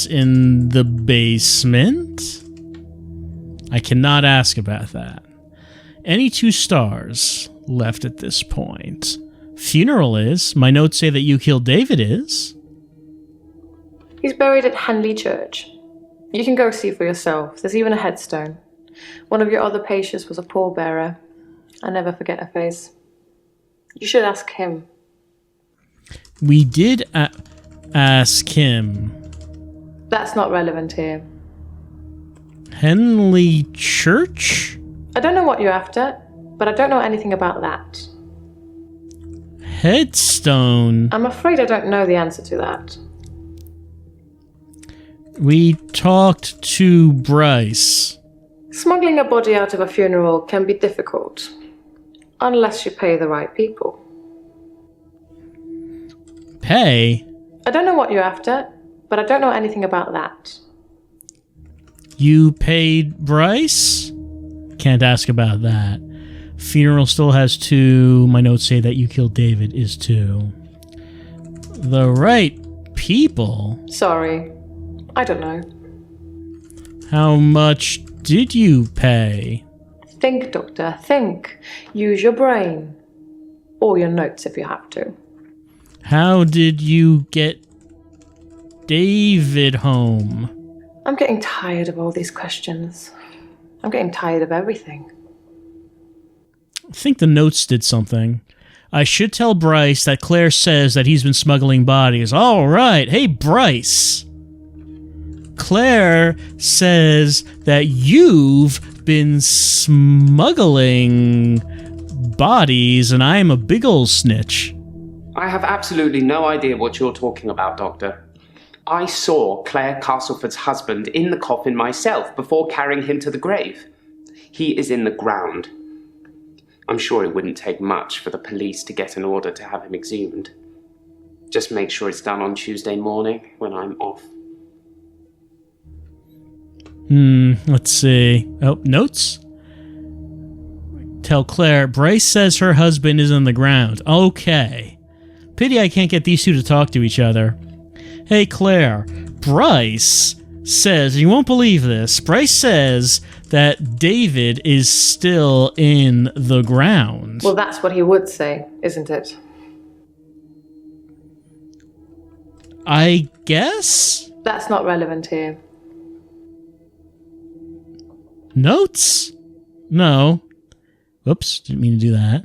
Speaker 1: in the basement? I cannot ask about that. Any 2 stars left at this point? Funeral is. My notes say that you killed David is.
Speaker 5: He's buried at Henley Church. You can go see for yourself. There's even a headstone. One of your other patients was a pallbearer. I never forget her face. You should ask him.
Speaker 1: We did ask him.
Speaker 5: That's not relevant here.
Speaker 1: Henley Church?
Speaker 5: I don't know what you're after, but I don't know anything about that.
Speaker 1: Headstone?
Speaker 5: I'm afraid I don't know the answer to that.
Speaker 1: We talked to Bryce.
Speaker 5: Smuggling a body out of a funeral can be difficult, unless you pay the right people.
Speaker 1: Pay?
Speaker 5: I don't know what you're after, but I don't know anything about that.
Speaker 1: You paid Bryce? Can't ask about that. Funeral still has 2. My notes say that you killed David is 2. The right people?
Speaker 5: Sorry, I don't know.
Speaker 1: How much did you pay?
Speaker 5: Think, Doctor, think. Use your brain. Or your notes if you have to.
Speaker 1: How did you get David home?
Speaker 5: I'm getting tired of all these questions. I'm getting tired of everything.
Speaker 1: I think the notes did something. I should tell Bryce that Claire says that he's been smuggling bodies. All right. Hey, Bryce. Claire says that you've been smuggling bodies, and I am a big ol' snitch.
Speaker 7: I have absolutely no idea what you're talking about, Doctor. I saw Claire Castleford's husband in the coffin myself before carrying him to the grave. He is in the ground. I'm sure it wouldn't take much for the police to get an order to have him exhumed. Just make sure it's done on Tuesday morning when I'm off.
Speaker 1: Let's see. Oh, notes? Tell Claire, Bryce says her husband is on the ground. Okay. Pity I can't get these 2 to talk to each other. Hey, Claire, Bryce says, you won't believe this, Bryce says that David is still in the ground.
Speaker 5: Well, that's what he would say, isn't it?
Speaker 1: I guess?
Speaker 5: That's not relevant here.
Speaker 1: Notes? No. Whoops, didn't mean to do that.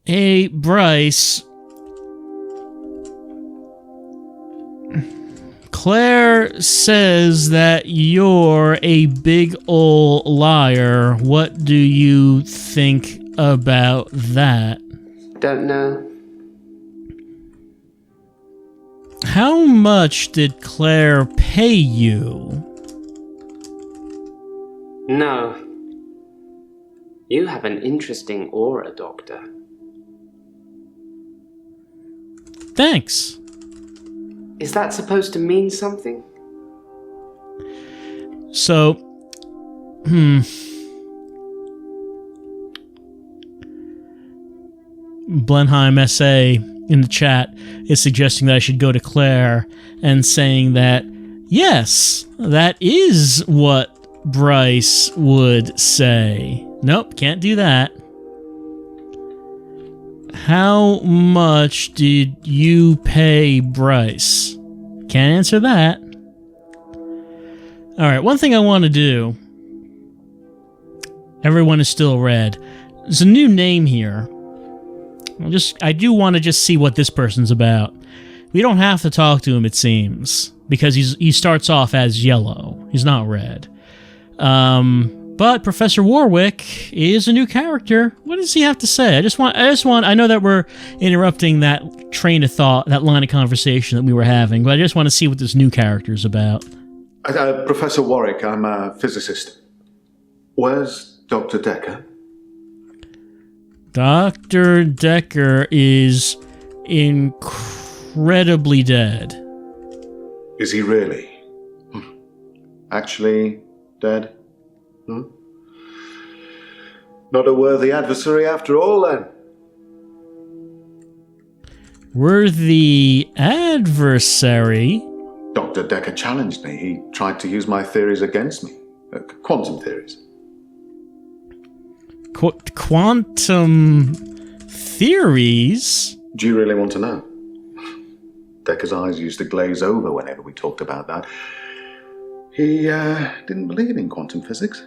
Speaker 1: Hey, Bryce. Claire says that you're a big ol' liar. What do you think about that?
Speaker 7: Don't know.
Speaker 1: How much did Claire pay you?
Speaker 7: No. You have an interesting aura, Doctor.
Speaker 1: Thanks.
Speaker 7: Is that supposed to mean something?
Speaker 1: So, Blenheim SA in the chat is suggesting that I should go to Claire and saying that, yes, that is what Bryce would say. Nope, can't do that. How much did you pay Bryce? Can't answer that. Alright, one thing I want to do. Everyone is still red. There's a new name here. I do want to just see what this person's about. We don't have to talk to him, it seems, because he starts off as yellow. He's not red. But Professor Warwick is a new character. What does he have to say? I know that we're interrupting that train of thought, that line of conversation that we were having, but I just want to see what this new character is about.
Speaker 8: Professor Warwick, I'm a physicist. Where's Dr. Dekker?
Speaker 1: Dr. Dekker is incredibly dead.
Speaker 8: Is he really? Actually dead? Not a worthy adversary after all, then.
Speaker 1: Worthy adversary?
Speaker 8: Dr. Dekker challenged me. He tried to use my theories against me. Quantum theories.
Speaker 1: Quantum theories?
Speaker 8: Do you really want to know? Dekker's eyes used to glaze over whenever we talked about that. He didn't believe in quantum physics.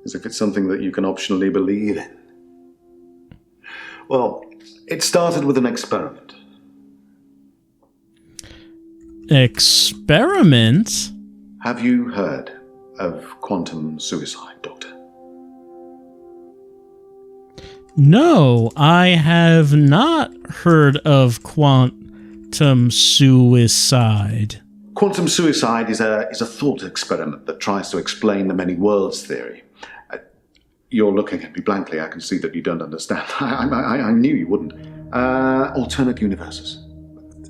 Speaker 8: As if it's something that you can optionally believe in. Well, it started with an experiment.
Speaker 1: Experiment?
Speaker 8: Have you heard of quantum suicide, Doctor?
Speaker 1: No, I have not heard of quantum suicide.
Speaker 8: Quantum suicide is a thought experiment that tries to explain the many worlds theory. You're looking at me blankly. I can see that you don't understand. I knew you wouldn't. Alternate universes.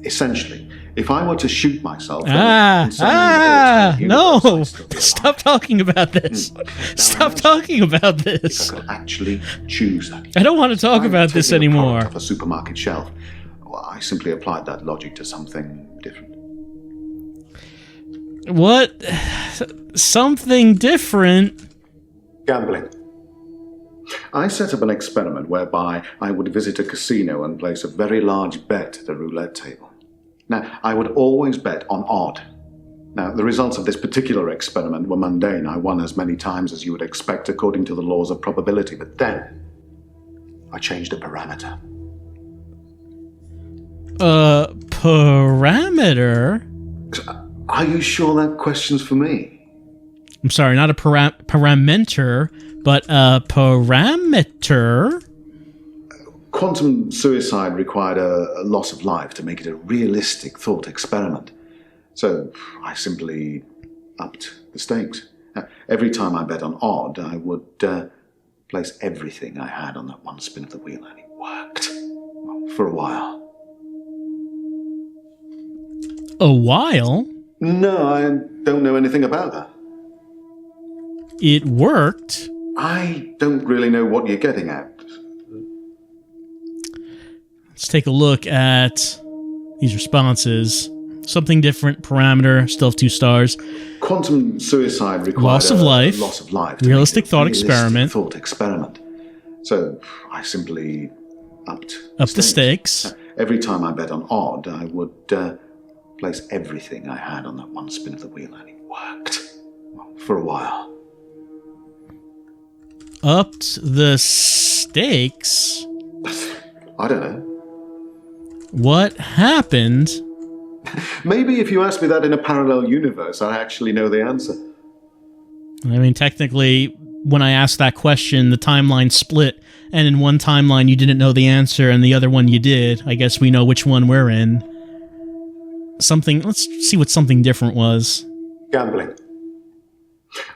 Speaker 8: Essentially, if I were to shoot myself...
Speaker 1: no! Stop talking about this. Stop talking about this.
Speaker 8: If I could actually choose that.
Speaker 1: I don't want to talk about this anymore.
Speaker 8: Off a supermarket shelf. Well, I simply applied that logic to something different.
Speaker 1: What? Something different?
Speaker 8: Gambling. I set up an experiment whereby I would visit a casino and place a very large bet at a roulette table. Now, I would always bet on odd. Now, the results of this particular experiment were mundane. I won as many times as you would expect according to the laws of probability, but then I changed a parameter.
Speaker 1: Parameter?
Speaker 8: Are you sure that question's for me?
Speaker 1: I'm sorry, not a parameter, but a parameter?
Speaker 8: Quantum suicide required a loss of life to make it a realistic thought experiment. So I simply upped the stakes. Every time I bet on odd, I would place everything I had on that one spin of the wheel, and it worked. Well, for a while.
Speaker 1: A while?
Speaker 8: No, I don't know anything about that.
Speaker 1: It worked?
Speaker 8: I don't really know what you're getting at.
Speaker 1: Let's take a look at these responses. Something different, parameter, still have 2 stars.
Speaker 8: Quantum suicide required
Speaker 1: loss of life, realistic thought experiment.
Speaker 8: So I simply upped
Speaker 1: the stakes.
Speaker 8: Every time I bet on odd, I would place everything I had on that one spin of the wheel, and it worked. Well, for a while.
Speaker 1: Upped the stakes?
Speaker 8: I don't know.
Speaker 1: What happened?
Speaker 8: Maybe if you asked me that in a parallel universe, I actually know the answer.
Speaker 1: I mean, technically, when I asked that question, the timeline split, and in one timeline you didn't know the answer, and the other one you did. I guess we know which one we're in. Let's see what something different was.
Speaker 8: Gambling.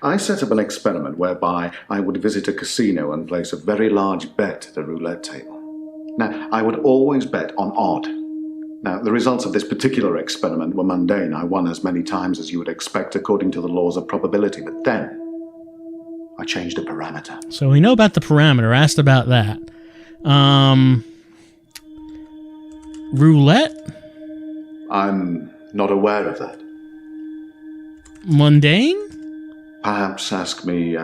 Speaker 8: I set up an experiment whereby I would visit a casino and place a very large bet at a roulette table. Now, I would always bet on odd. Now, the results of this particular experiment were mundane. I won as many times as you would expect according to the laws of probability, but then I changed a parameter.
Speaker 1: So we know about the parameter. I asked about that. Roulette?
Speaker 8: I'm not aware of that.
Speaker 1: Mundane?
Speaker 8: Perhaps ask me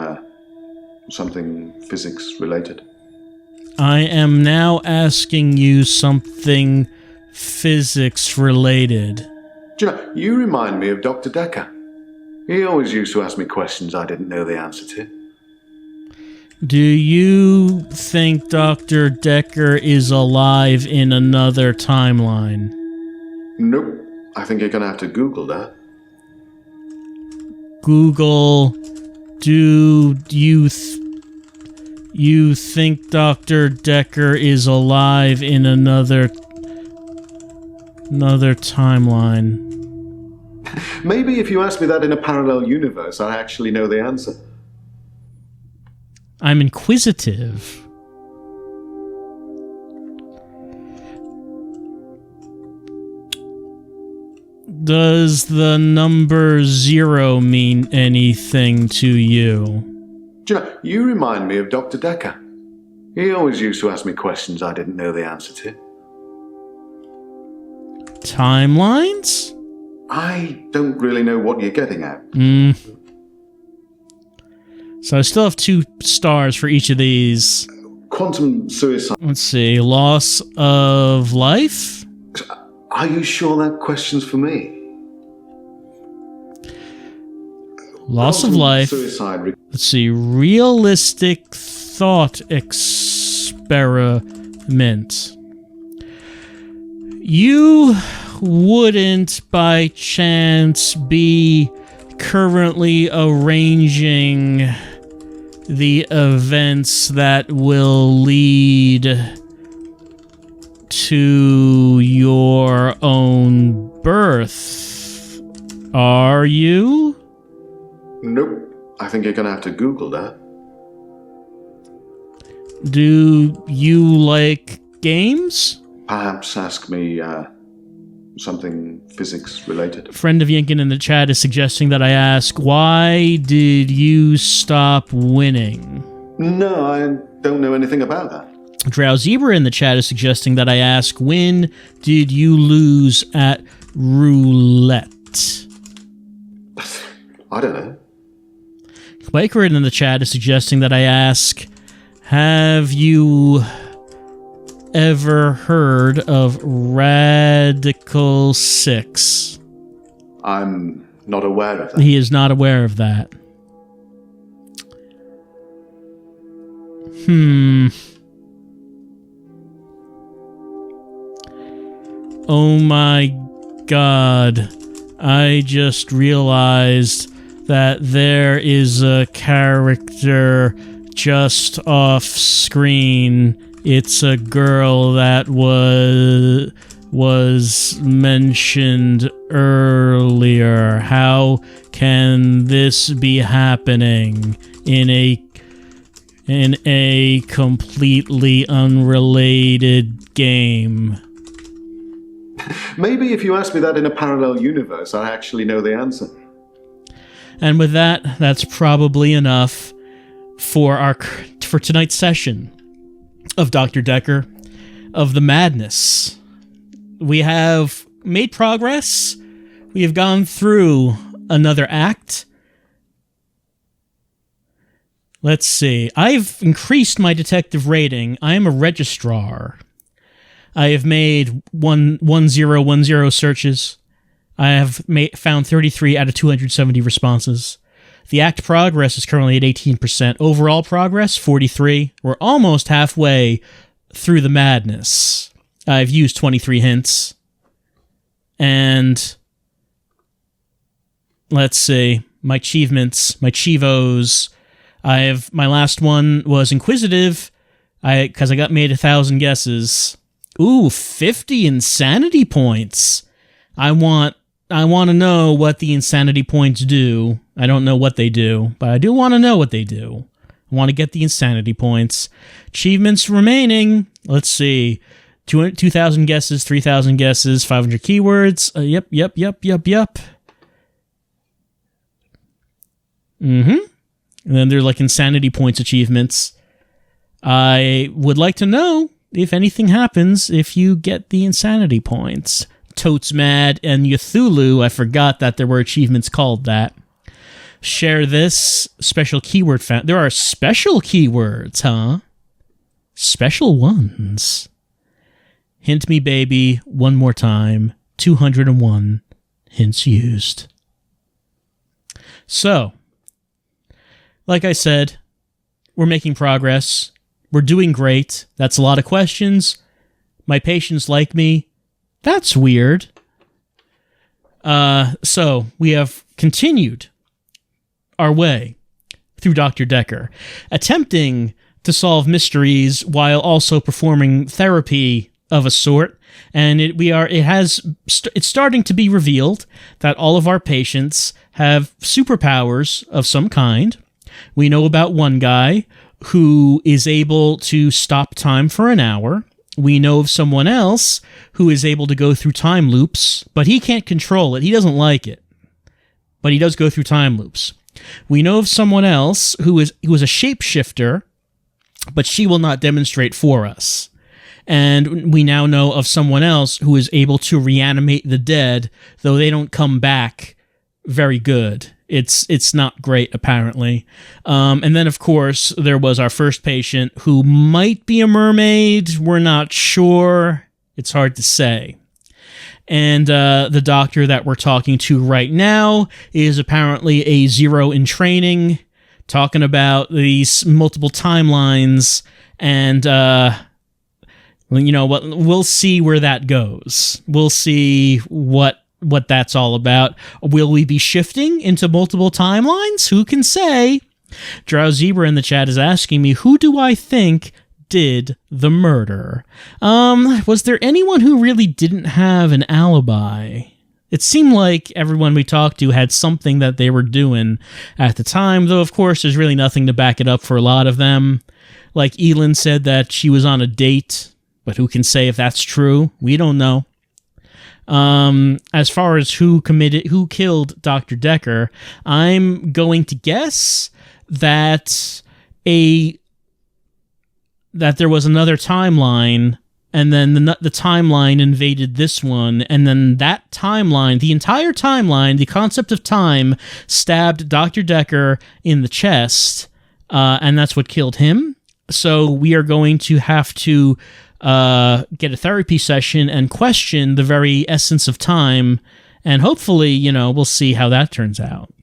Speaker 8: something physics related.
Speaker 1: I am now asking you something physics related.
Speaker 8: Do you know, you remind me of Dr. Dekker. He always used to ask me questions I didn't know the answer to.
Speaker 1: Do you think Dr. Dekker is alive in another timeline?
Speaker 8: Nope. I think you're going to have to Google that.
Speaker 1: Google, do you you think Dr. Dekker is alive in another timeline?
Speaker 8: Maybe if you ask me that in a parallel universe, I actually know the answer.
Speaker 1: I'm inquisitive. Does the number 0 mean anything to you?
Speaker 8: Do you know, you remind me of Dr. Dekker. He always used to ask me questions I didn't know the answer to.
Speaker 1: Timelines?
Speaker 8: I don't really know what you're getting at.
Speaker 1: So I still have 2 stars for each of these.
Speaker 8: Quantum suicide.
Speaker 1: Let's see. Loss of life?
Speaker 8: Are you sure that question's for me?
Speaker 1: Loss of
Speaker 8: Quantum
Speaker 1: life.
Speaker 8: Suicide.
Speaker 1: Let's see. Realistic thought experiment. You wouldn't by chance be currently arranging the events that will lead to your own birth, are you?
Speaker 8: Nope. I think you're going to have to Google that.
Speaker 1: Do you like games?
Speaker 8: Perhaps ask me something physics related.
Speaker 1: A friend of Yinkin in the chat is suggesting that I ask, why did you stop winning?
Speaker 8: No, I don't know anything about that.
Speaker 1: Drowzebra in the chat is suggesting that I ask, when did you lose at roulette?
Speaker 8: I don't know.
Speaker 1: Quaker in the chat is suggesting that I ask, have you ever heard of Radical 6?
Speaker 8: I'm not aware of that.
Speaker 1: He is not aware of that. Oh my god. I just realized that there is a character just off screen. It's a girl that was mentioned earlier. How can this be happening in a completely unrelated game?
Speaker 8: Maybe if you ask me that in a parallel universe, I actually know the answer.
Speaker 1: And with that, that's probably enough for tonight's session of Dr. Dekker of the Madness. We have made progress. We have gone through another act. Let's see. I've increased my detective rating. I am a registrar. I have made 1010 searches. I have found 33 out of 270 responses. The act progress is currently at 18%. Overall progress, 43. We're almost halfway through the madness. I've used 23 hints. And let's see. My achievements, my chivos. My last one was inquisitive, because I got made 1,000 guesses. Ooh, 50 insanity points. I want to know what the insanity points do. I don't know what they do, but I do want to know what they do. I want to get the insanity points. Achievements remaining. Let's see. 2,000 guesses, 3,000 guesses, 500 keywords. Yep. And then there's like insanity points achievements. I would like to know if anything happens if you get the insanity points. Totes Mad and Cthulhu, I forgot that there were achievements called that. Share this special keyword found. There are special keywords, huh? special ones. Hint me, baby, one more time. 201 hints used. So, like I said, we're making progress. We're doing great. That's a lot of questions. My patients like me. That's weird. So, we have continued our way through Dr. Dekker, attempting to solve mysteries while also performing therapy of a sort. And it's starting to be revealed that all of our patients have superpowers of some kind. We know about one guy who is able to stop time for an hour. We know of someone else who is able to go through time loops, but he can't control it. He doesn't like it. But he does go through time loops. We know of someone else who was a shapeshifter, but she will not demonstrate for us. And we now know of someone else who is able to reanimate the dead, though they don't come back very good. It's not great, apparently. And then, of course, there was our first patient who might be a mermaid. We're not sure. It's hard to say. And the doctor that we're talking to right now is apparently a zero in training, talking about these multiple timelines, and you know what? We'll see where that goes. We'll see what that's all about. Will we be shifting into multiple timelines? Who can say? Drow Zebra in the chat is asking me, who do I think did the murder? Was there anyone who really didn't have an alibi? It seemed like everyone we talked to had something that they were doing at the time, though of course there's really nothing to back it up for a lot of them. Like Elin said that she was on a date, but who can say if that's true? We don't know. As far as who killed Dr. Dekker, I'm going to guess that there was another timeline, and then the timeline invaded this one, and then that timeline, the entire timeline, the concept of time, stabbed Dr. Dekker in the chest, and that's what killed him. So we are going to have to get a therapy session and question the very essence of time, and hopefully, we'll see how that turns out.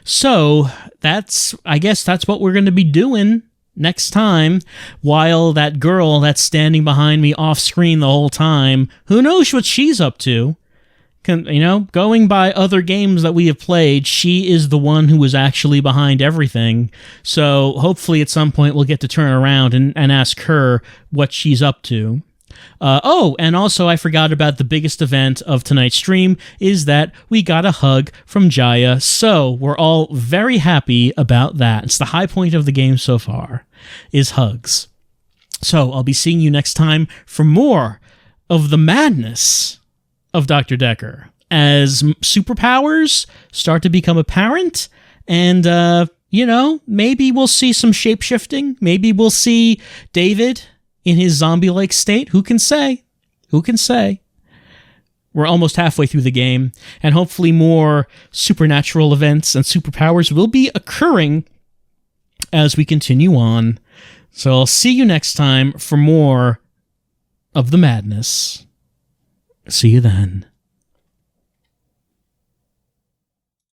Speaker 1: So I guess that's what we're going to be doing next time, while that girl that's standing behind me off screen the whole time, who knows what she's up to? Going by other games that we have played, she is the one who was actually behind everything. So hopefully at some point we'll get to turn around and ask her what she's up to. And also I forgot about the biggest event of tonight's stream is that we got a hug from Jaya. So we're all very happy about that. It's the high point of the game so far, is hugs. So I'll be seeing you next time for more of the madness of Dr. Dekker as superpowers start to become apparent, and maybe we'll see some shape-shifting. Maybe we'll see David in his zombie-like state. Who can say? We're almost halfway through the game, and hopefully more supernatural events and superpowers will be occurring as we continue on. So I'll see you next time for more of the madness. See you then.